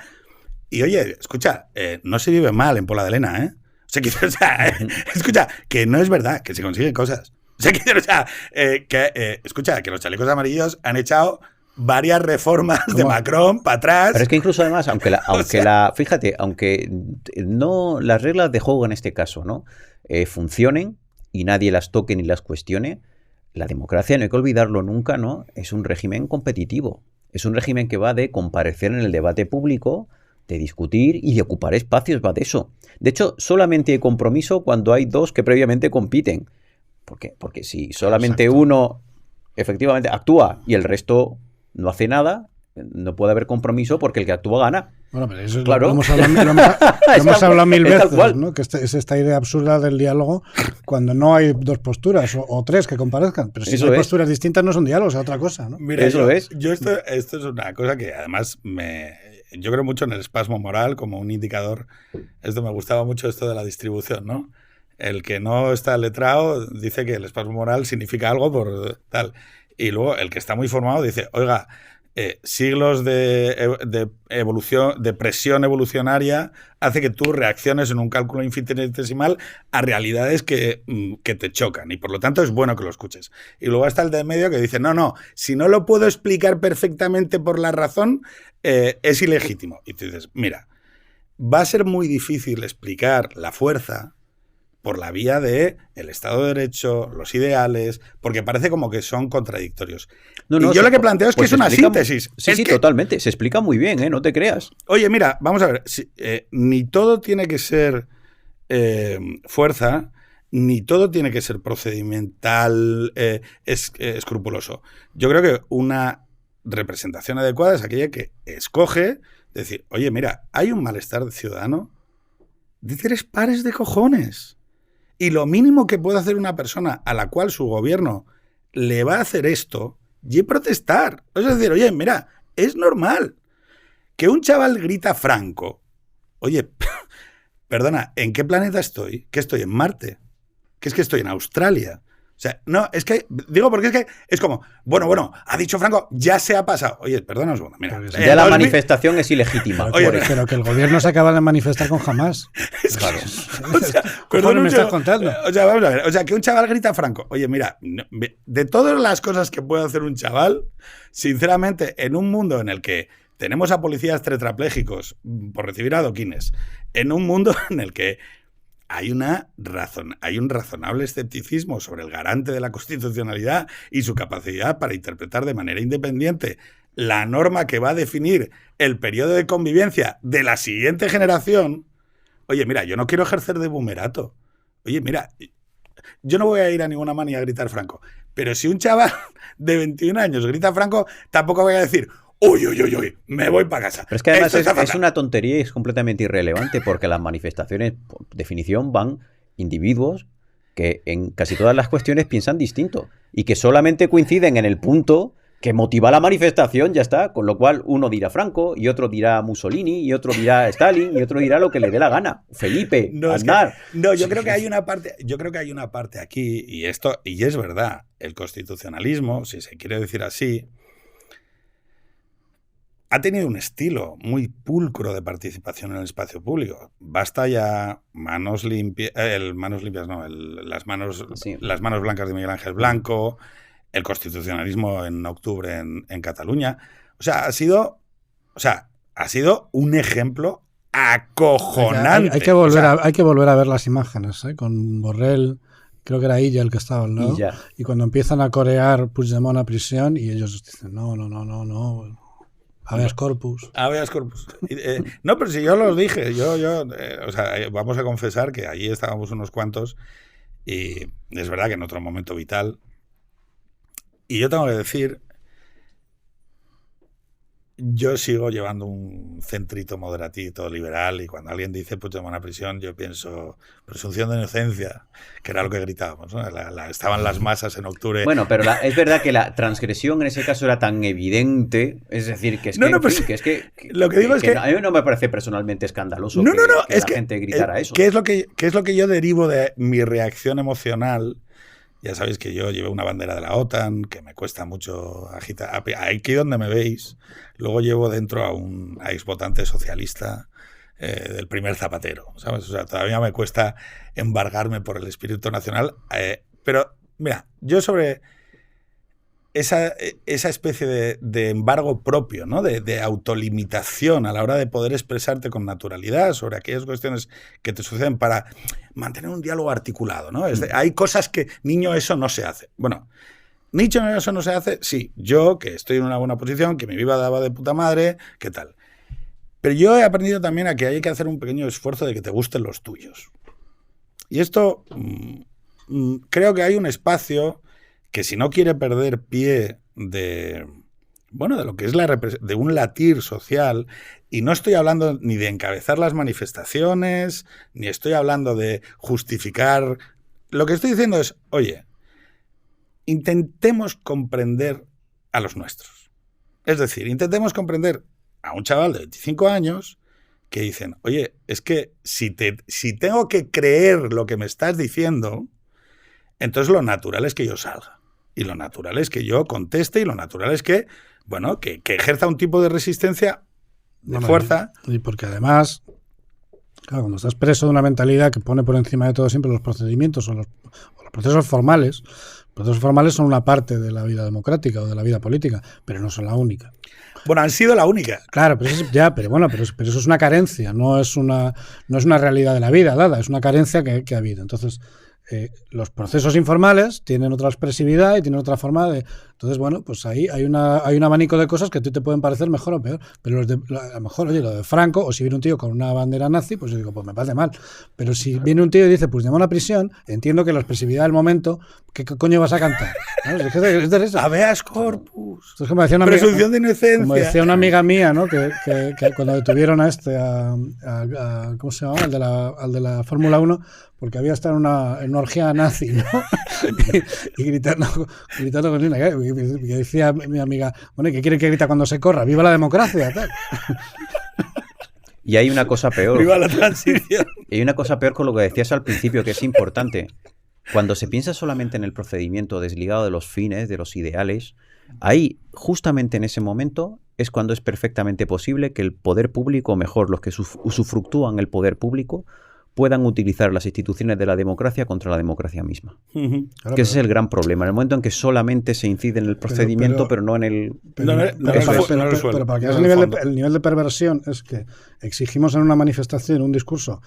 y, oye, escucha, no se vive mal en Pola de Lena, ¿eh? O sea, escucha, que no es verdad, que se consiguen cosas. Escucha, que los chalecos amarillos han echado varias reformas de Macron para atrás. Pero es que incluso además, fíjate, aunque no las reglas de juego en este caso, ¿no?, funcionen y nadie las toque ni las cuestione, la democracia, no hay que olvidarlo nunca, ¿no?, es un régimen competitivo. Es un régimen que va de comparecer en el debate público, de discutir y de ocupar espacios, va de eso. De hecho, solamente hay compromiso cuando hay 2 que previamente compiten. ¿Por qué? Porque si solamente uno efectivamente actúa y el resto no hace nada, no puede haber compromiso porque el que actúa gana. Bueno, pero eso claro. Lo hemos hablado mil veces, ¿no? Que es esta idea absurda del diálogo cuando no hay 2 posturas o 3 que comparezcan. Pero si hay posturas distintas no son diálogos, es otra cosa, ¿no? Mira, esto es una cosa que además yo creo mucho en el espasmo moral como un indicador. Me gustaba mucho esto de la distribución, ¿no? El que no está letrado dice que el espasmo moral significa algo por tal. Y luego el que está muy formado dice, oiga, siglos de evolución, de presión evolucionaria hace que tú reacciones en un cálculo infinitesimal a realidades que te chocan y por lo tanto es bueno que lo escuches. Y luego está el de medio que dice, no, si no lo puedo explicar perfectamente por la razón, es ilegítimo. Y tú dices, mira, va a ser muy difícil explicar la fuerza por la vía de el Estado de Derecho, los ideales, porque parece como que son contradictorios. Y yo lo que planteo es que es una síntesis. Sí, totalmente. Se explica muy bien, no te creas. Oye, mira, vamos a ver. Ni todo tiene que ser fuerza, ni todo tiene que ser procedimental, escrupuloso. Yo creo que una representación adecuada es aquella que escoge decir, oye, mira, hay un malestar ciudadano de 3 pares de cojones. Y lo mínimo que puede hacer una persona a la cual su gobierno le va a hacer esto y protestar. Es decir, oye, mira, es normal que un chaval grita Franco. Oye, perdona, ¿en qué planeta estoy? ¿Que estoy en Marte? ¿Que es que estoy en Australia? O sea, no, es que, digo porque es que es como, bueno, ha dicho Franco, ya se ha pasado. Oye, perdona un segundo, mira. Ya la manifestación es ilegítima. Oye, pero que el gobierno se acaba de manifestar con jamás. Claro. O sea, perdón, me estás contando. O sea, vamos a ver, o sea, que un chaval grita Franco. Oye, mira, de todas las cosas que puede hacer un chaval, sinceramente, en un mundo en el que tenemos a policías tetraplégicos por recibir adoquines, en un mundo en el que hay un razonable escepticismo sobre el garante de la constitucionalidad y su capacidad para interpretar de manera independiente la norma que va a definir el periodo de convivencia de la siguiente generación. Oye, mira, yo no quiero ejercer de boomerato. Oye, mira, yo no voy a ir a ninguna manía a gritar Franco, pero si un chaval de 21 años grita Franco, tampoco voy a decir, uy, me voy para casa. Pero es que además Esto está es fatal. una tontería y es completamente irrelevante porque las manifestaciones, por definición, van individuos que en casi todas las cuestiones piensan distinto y que solamente coinciden en el punto que motiva la manifestación, ya está. Con lo cual uno dirá Franco y otro dirá Mussolini y otro dirá Stalin y otro dirá lo que le dé la gana. Felipe, Aznar. Yo creo que hay una parte aquí, y es verdad, el constitucionalismo, si se quiere decir así, ha tenido un estilo muy pulcro de participación en el espacio público. Basta ya las manos blancas de Miguel Ángel Blanco, el constitucionalismo en octubre en Cataluña. Ha sido un ejemplo acojonante. Hay que volver a ver las imágenes, ¿eh? Con Borrell, creo que era Illa el que estaba al lado, y cuando empiezan a corear Puigdemont a prisión y ellos dicen no. Habeas corpus. Habeas corpus. No, pero si yo los dije, vamos a confesar que allí estábamos unos cuantos y es verdad que en otro momento vital. Y yo tengo que decir, yo sigo llevando un centrito moderatito liberal y cuando alguien dice Puigdemont a prisión, yo pienso presunción de inocencia, que era lo que gritábamos, ¿no? Estaban las masas en octubre. Bueno, pero es verdad que la transgresión en ese caso era tan evidente, es decir, que es que lo que digo es que a mí no me parece personalmente escandaloso que la gente gritara eso. ¿Qué es lo que yo derivo de mi reacción emocional? Ya sabéis que yo llevo una bandera de la OTAN, que me cuesta mucho agitar. Aquí donde me veis, luego llevo dentro a un exvotante socialista del primer Zapatero, ¿sabes? Todavía me cuesta embargarme por el espíritu nacional. Pero, mira, yo sobre esa especie de embargo propio, ¿no? De autolimitación a la hora de poder expresarte con naturalidad sobre aquellas cuestiones que te suceden para mantener un diálogo articulado, ¿no? Hay cosas que, niño, eso no se hace. Bueno, niño, eso no se hace, sí. Yo, que estoy en una buena posición, que mi vida daba de puta madre, ¿qué tal? Pero yo he aprendido también a que hay que hacer un pequeño esfuerzo de que te gusten los tuyos. Y esto, creo que hay un espacio que si no quiere perder pie de lo que es de un latir social, y no estoy hablando ni de encabezar las manifestaciones, ni estoy hablando de justificar. Lo que estoy diciendo es, oye, intentemos comprender a los nuestros. Es decir, intentemos comprender a un chaval de 25 años que dicen, oye, es que si tengo que creer lo que me estás diciendo, entonces lo natural es que yo salga. Y lo natural es que yo conteste y lo natural es que, que ejerza un tipo de resistencia de fuerza. Y porque además, claro, cuando estás preso de una mentalidad que pone por encima de todo siempre los procedimientos o los procesos formales, los procesos formales son una parte de la vida democrática o de la vida política, pero no son la única. Bueno, han sido la única. Claro, pero eso es una carencia, no es una realidad de la vida dada, es una carencia que ha habido. Entonces, los procesos informales tienen otra expresividad y tienen otra forma de... Entonces, pues ahí hay un abanico de cosas que a ti te pueden parecer mejor o peor. Pero a lo mejor, oye, lo de Franco, o si viene un tío con una bandera nazi, pues yo digo, pues me parece mal. Pero si viene un tío y dice, pues llama a la prisión, entiendo que la expresividad del momento, ¿qué coño vas a cantar? ¿No? Es de eso. Habeas corpus. Entonces, como decía presunción de inocencia. Como decía una amiga mía, ¿no? que cuando detuvieron a ¿cómo se llama? Al de la Fórmula 1, porque había estado en una orgía nazi, ¿no? y gritando con Nina. Y decía mi amiga, ¿qué quiere que grita cuando se corra? ¡Viva la democracia! Tal. Y hay una cosa peor. ¡Viva la transición! Y hay una cosa peor con lo que decías al principio, que es importante. Cuando se piensa solamente en el procedimiento desligado de los fines, de los ideales, ahí, justamente en ese momento, es cuando es perfectamente posible que el poder público, mejor los que usufructúan el poder público, puedan utilizar las instituciones de la democracia contra la democracia misma. Claro, que ese es el gran problema. En el momento en que solamente se incide en el procedimiento, pero no en el... Pero para que el nivel de perversión es que exigimos en una manifestación un discurso,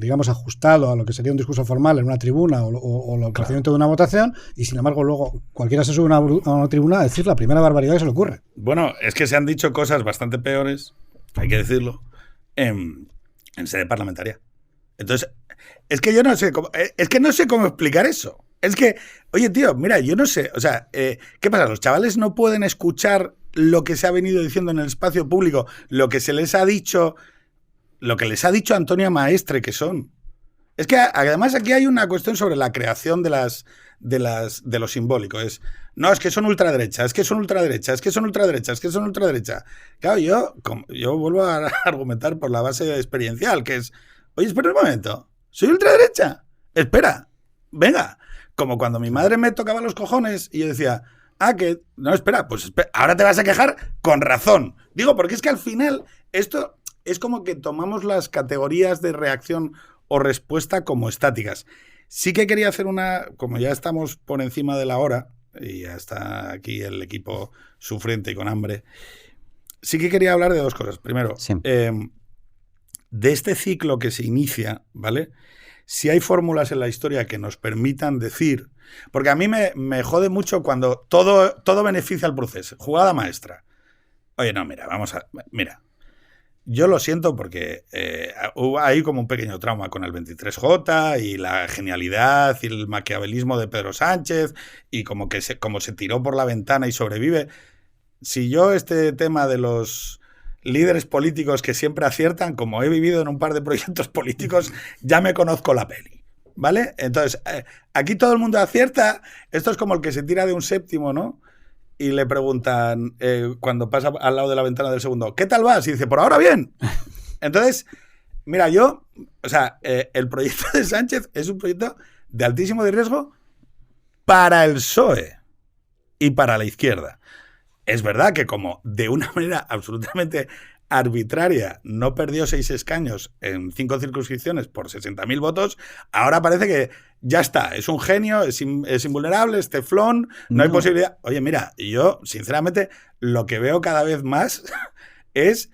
digamos, ajustado a lo que sería un discurso formal en una tribuna o el procedimiento de una votación, y sin embargo luego cualquiera se sube a una tribuna a decir la primera barbaridad que se le ocurre. Bueno, es que se han dicho cosas bastante peores, hay que decirlo, en sede parlamentaria. Entonces, es que yo no sé cómo explicar eso. Es que, oye, tío, mira, yo no sé, ¿qué pasa? ¿Los chavales no pueden escuchar lo que se ha venido diciendo en el espacio público, lo que se les ha dicho, lo que les ha dicho Antonia Maestre que son. Es que además aquí hay una cuestión sobre la creación de lo simbólico. No, es que son ultraderecha, es que son ultraderecha, es que son ultraderecha, es que son ultraderecha. Claro, yo vuelvo a argumentar por la base experiencial, que es, oye, espera un momento, ¿soy ultraderecha? Espera, venga. Como cuando mi madre me tocaba los cojones y yo decía, no, espera, pues espera, ahora te vas a quejar con razón. Digo, porque es que al final esto es como que tomamos las categorías de reacción o respuesta como estáticas. Sí que quería hacer como ya estamos por encima de la hora, y ya está aquí el equipo sufriente y con hambre, sí que quería hablar de dos cosas. Primero, Sí. De este ciclo que se inicia, ¿vale? Si hay fórmulas en la historia que nos permitan decir, porque a mí me jode mucho cuando todo beneficia al proceso. Jugada maestra. Oye, no, mira. Yo lo siento porque hubo ahí como un pequeño trauma con el 23J y la genialidad y el maquiavelismo de Pedro Sánchez y como se tiró por la ventana y sobrevive. Si yo este tema de los líderes políticos que siempre aciertan, como he vivido en un par de proyectos políticos, ya me conozco la peli, ¿vale? Entonces, aquí todo el mundo acierta. Esto es como el que se tira de un séptimo, ¿no? Y le preguntan, cuando pasa al lado de la ventana del segundo, ¿qué tal vas? Y dice, por ahora bien. Entonces, mira, el proyecto de Sánchez es un proyecto de altísimo riesgo para el PSOE y para la izquierda. Es verdad que como de una manera absolutamente arbitraria no perdió 6 escaños en 5 circunscripciones por 60.000 votos, ahora parece que ya está, es un genio, es invulnerable, es teflón, no hay posibilidad. Oye, mira, yo sinceramente lo que veo cada vez más es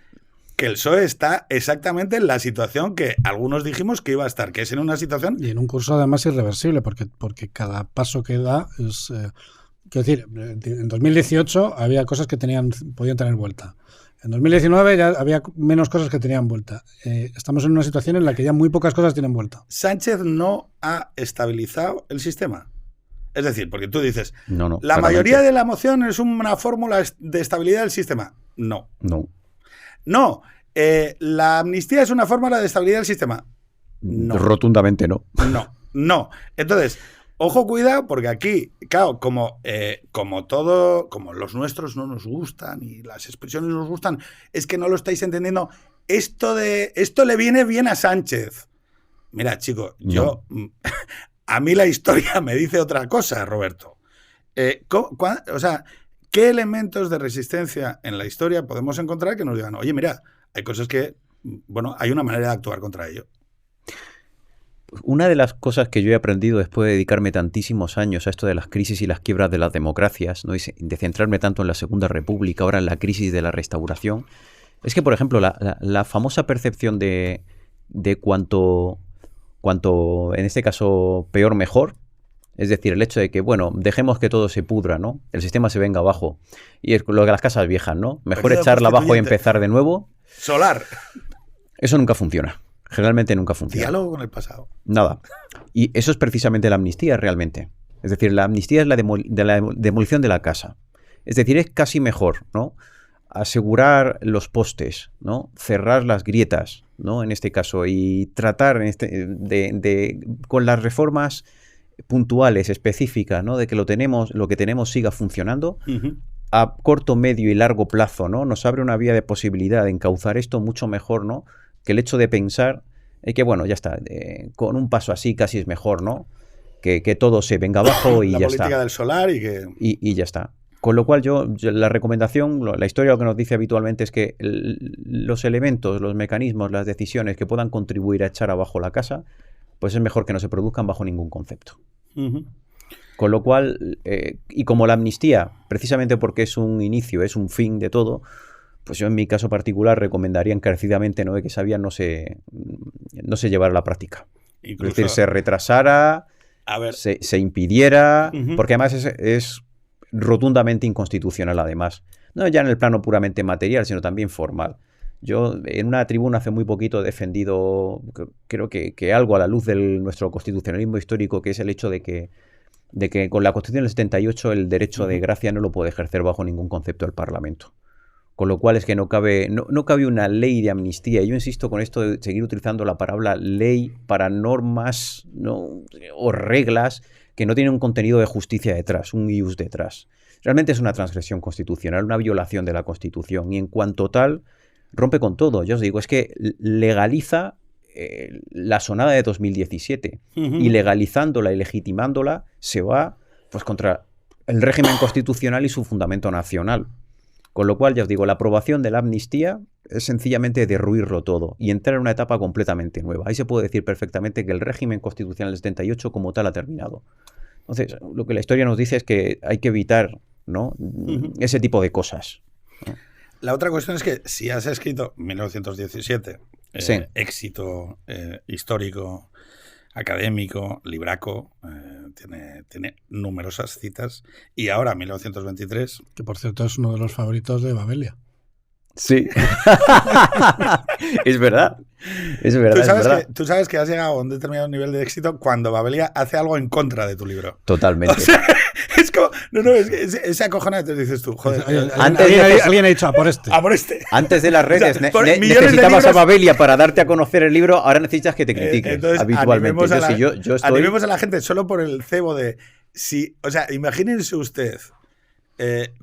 que el PSOE está exactamente en la situación que algunos dijimos que iba a estar, que es en una situación... Y en un curso además irreversible, porque cada paso que da es... quiero decir, en 2018 había cosas que podían tener vuelta. En 2019 ya había menos cosas que tenían vuelta. Estamos en una situación en la que ya muy pocas cosas tienen vuelta. Sánchez no ha estabilizado el sistema. Es decir, porque tú dices, No, la mayoría de la moción es una fórmula de estabilidad del sistema. No. La amnistía es una fórmula de estabilidad del sistema. No. Rotundamente no. No. Entonces, ojo, cuidado, porque aquí, claro, como los nuestros no nos gustan y las expresiones nos gustan, es que no lo estáis entendiendo. Esto le viene bien a Sánchez. Mira, chico, a mí la historia me dice otra cosa, Roberto. ¿Qué elementos de resistencia en la historia podemos encontrar que nos digan, oye, mira, hay cosas que, hay una manera de actuar contra ello? Una de las cosas que yo he aprendido después de dedicarme tantísimos años a esto de las crisis y las quiebras de las democracias, ¿no? Y de centrarme tanto en la Segunda República, ahora en la crisis de la Restauración, es que, por ejemplo, la famosa percepción de cuanto, en este caso, peor, mejor, es decir, el hecho de que, dejemos que todo se pudra, ¿no? El sistema se venga abajo. Y es lo de las casas viejas, ¿no? Mejor echarla abajo y empezar de nuevo. Solar. Eso nunca funciona. Generalmente nunca funciona. Diálogo con el pasado. Nada. Y eso es precisamente la amnistía realmente. Es decir, la amnistía es la demolición de la casa. Es decir, es casi mejor, ¿no? Asegurar los postes, ¿no? Cerrar las grietas, ¿no? En este caso, y tratar con las reformas puntuales, específicas, ¿no? De que lo que tenemos siga funcionando. Uh-huh. A corto, medio y largo plazo, ¿no? Nos abre una vía de posibilidad de encauzar esto mucho mejor, ¿no? Que el hecho de pensar que, ya está, con un paso así casi es mejor, ¿no? Que todo se venga abajo y ya está. La política del solar y que... Y ya está. Con lo cual yo la recomendación, la historia lo que nos dice habitualmente es que los elementos, los mecanismos, las decisiones que puedan contribuir a echar abajo la casa, pues es mejor que no se produzcan bajo ningún concepto. Uh-huh. Con lo cual, y como la amnistía, precisamente porque es un inicio, es un fin de todo, pues yo en mi caso particular recomendaría encarecidamente, ¿no?, de que esa vía no se llevara a la práctica. Incluso, es decir, se retrasara, se impidiera, uh-huh. Porque además es rotundamente inconstitucional además. No ya en el plano puramente material, sino también formal. Yo en una tribuna hace muy poquito he defendido, creo que algo a la luz de nuestro constitucionalismo histórico, que es el hecho de que de que con la Constitución del 78 el derecho de gracia no lo puede ejercer bajo ningún concepto el Parlamento. Con lo cual es que no cabe una ley de amnistía. Y yo insisto con esto de seguir utilizando la palabra ley para normas, ¿no?, o reglas que no tienen un contenido de justicia detrás, un ius detrás. Realmente es una transgresión constitucional, una violación de la Constitución. Y en cuanto tal, rompe con todo. Yo os digo, es que legaliza la sonada de 2017. Y legalizándola y legitimándola se va pues contra el régimen constitucional y su fundamento nacional. Con lo cual, ya os digo, la aprobación de la amnistía es sencillamente derruirlo todo y entrar en una etapa completamente nueva. Ahí se puede decir perfectamente que el régimen constitucional del 78 como tal ha terminado. Entonces, lo que la historia nos dice es que hay que evitar, ¿no?, ese tipo de cosas, ¿no? La otra cuestión es que si has escrito 1917, Sí. éxito histórico, académico, libraco, tiene numerosas citas, y ahora 1923... Que por cierto es uno de los favoritos de Babelia. Sí. Es verdad. Es verdad. Tú sabes que has llegado a un determinado nivel de éxito cuando Babelia hace algo en contra de tu libro. Totalmente. O sea, es como... No, es acojonante. Te dices tú, joder. Alguien ha dicho, a por este. A por este. Antes de las redes, O sea, por millones de necesitabas libros... a Babelia para darte a conocer el libro, ahora necesitas que te critiquen Entonces, habitualmente. Animemos a la gente solo por el cebo de... O sea, imagínense usted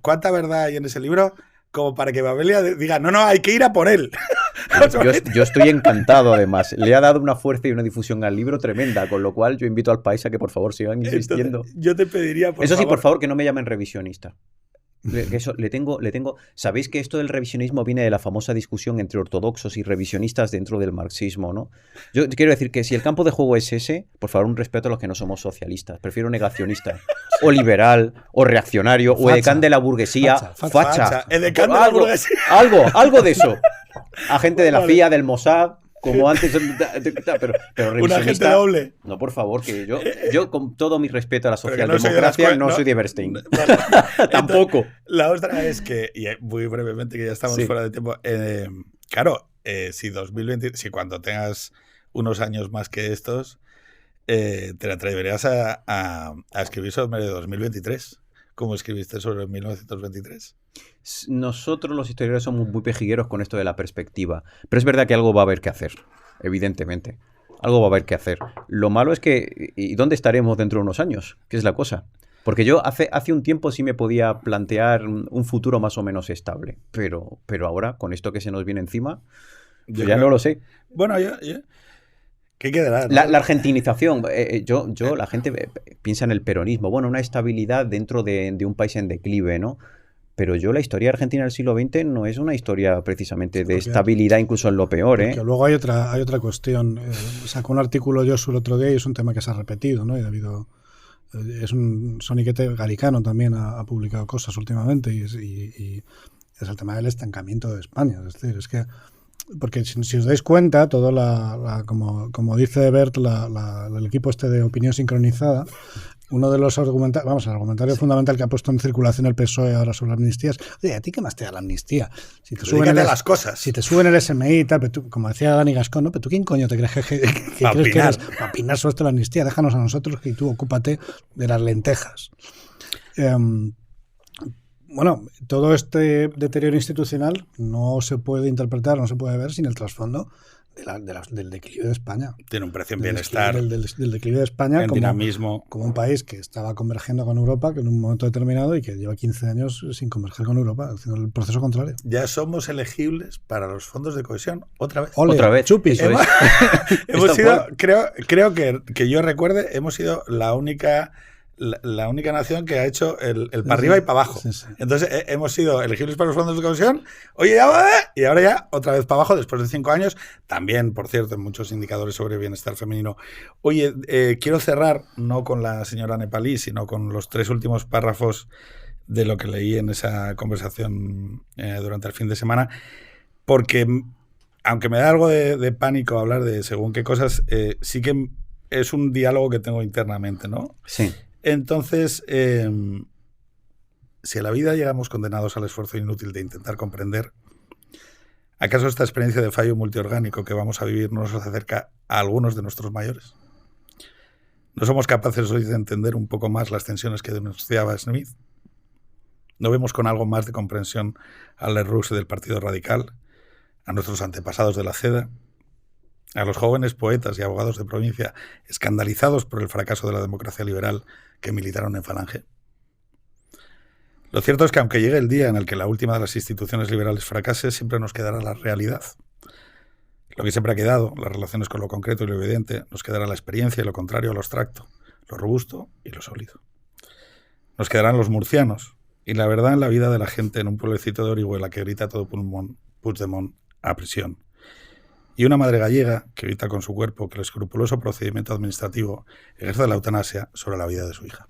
cuánta verdad hay en ese libro como para que Babelia diga, no, hay que ir a por él. Yo estoy encantado, además. Le ha dado una fuerza y una difusión al libro tremenda, con lo cual yo invito al país a que por favor sigan insistiendo. Entonces, yo te pediría, Eso sí, por favor, que no me llamen revisionista. Eso, le tengo. Sabéis que esto del revisionismo viene de la famosa discusión entre ortodoxos y revisionistas dentro del marxismo, ¿no? Yo quiero decir que si el campo de juego es ese, por favor, un respeto a los que no somos socialistas. Prefiero negacionista, o liberal, o reaccionario, o edecán de la burguesía. Facha. Edecán de la burguesía. Algo de eso. Agente de la CIA, del Mossad. Como antes, pero revisionista. Un agente doble. No, por favor, que yo con todo mi respeto a la socialdemocracia, no soy de Bernstein. Vale. Tampoco. Entonces, la otra es que, y muy brevemente, que ya estamos fuera de tiempo, claro, si cuando tengas unos años más que estos, te atreverías a escribir sobre 2023, como escribiste sobre 1923. Nosotros los historiadores somos muy pejigueros con esto de la perspectiva, pero es verdad que algo va a haber que hacer, evidentemente. Algo va a haber que hacer. Lo malo es que, ¿y dónde estaremos dentro de unos años? ¿Qué es la cosa? Porque yo hace un tiempo sí me podía plantear un futuro más o menos estable, pero ahora, con esto que se nos viene encima, yo ya no lo sé. Bueno, ¿qué quedará, no? La argentinización. La gente piensa en el peronismo. Bueno, una estabilidad dentro de un país en declive, ¿no? Pero la historia argentina del siglo XX no es una historia precisamente de estabilidad, incluso en lo peor, ¿eh? Porque luego hay otra cuestión. Sacó un artículo yo el otro día y es un tema que se ha repetido, ¿no? Y ha habido... Es un soniquete galicano también, ha publicado cosas últimamente y es el tema del estancamiento de España. Es decir, es que... Porque si os dais cuenta, todo como dice Bert, el equipo este de opinión sincronizada, uno de los argumentarios, el argumentario fundamental que ha puesto en circulación el PSOE ahora sobre la amnistía es, oye, ¿a ti qué más te da la amnistía? Si te suben las cosas. Si te suben el SMI y tal, pero tú, como decía Dani Gascón, ¿no? ¿Pero tú quién coño te crees que eres para opinar sobre esto de la amnistía? Déjanos a nosotros que tú ocúpate de las lentejas. Bueno, todo este deterioro institucional no se puede interpretar, no se puede ver sin el trasfondo del declive de España. Tiene un precio en bienestar. Del declive de España en dinamismo. Como un país que estaba convergiendo con Europa, que en un momento determinado, y que lleva 15 años sin converger con Europa, haciendo el proceso contrario. Ya somos elegibles para los fondos de cohesión otra vez. Ole, otra vez. Chupis. Hemos sido, creo que yo recuerde, hemos sido la única nación que ha hecho el para arriba y para abajo. Sí. Entonces hemos sido elegibles para los fondos de cohesión, y ahora ya otra vez para abajo después de 5 años. También, por cierto, en muchos indicadores sobre bienestar femenino. Oye, quiero cerrar no con la señora nepalí, sino con los 3 últimos párrafos de lo que leí en esa conversación durante el fin de semana, porque aunque me da algo de pánico hablar de según qué cosas, sí que es un diálogo que tengo internamente, ¿no? Sí. Entonces, si a la vida llegamos condenados al esfuerzo inútil de intentar comprender, ¿acaso esta experiencia de fallo multiorgánico que vamos a vivir no nos acerca a algunos de nuestros mayores? ¿No somos capaces hoy de entender un poco más las tensiones que denunciaba Smith? ¿No vemos con algo más de comprensión al Lerroux del Partido Radical, a nuestros antepasados de la CEDA, a los jóvenes poetas y abogados de provincia escandalizados por el fracaso de la democracia liberal que militaron en Falange? Lo cierto es que aunque llegue el día en el que la última de las instituciones liberales fracase, siempre nos quedará la realidad. Lo que siempre ha quedado, las relaciones con lo concreto y lo evidente, nos quedará la experiencia y lo contrario, lo abstracto, lo robusto y lo sólido. Nos quedarán los murcianos y la verdad en la vida de la gente en un pueblecito de Orihuela que grita a todo pulmón Puigdemont a prisión. Y una madre gallega que grita con su cuerpo que el escrupuloso procedimiento administrativo ejerce la eutanasia sobre la vida de su hija.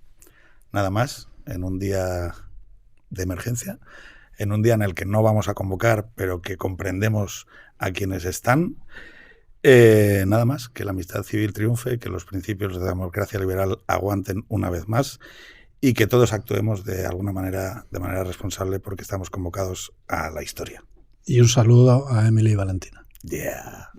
Nada más, en un día de emergencia, en un día en el que no vamos a convocar, pero que comprendemos a quienes están. Nada más, que la amistad civil triunfe, que los principios de la democracia liberal aguanten una vez más y que todos actuemos de alguna manera, de manera responsable, porque estamos convocados a la historia. Y un saludo a Emily y Valentina. Yeah.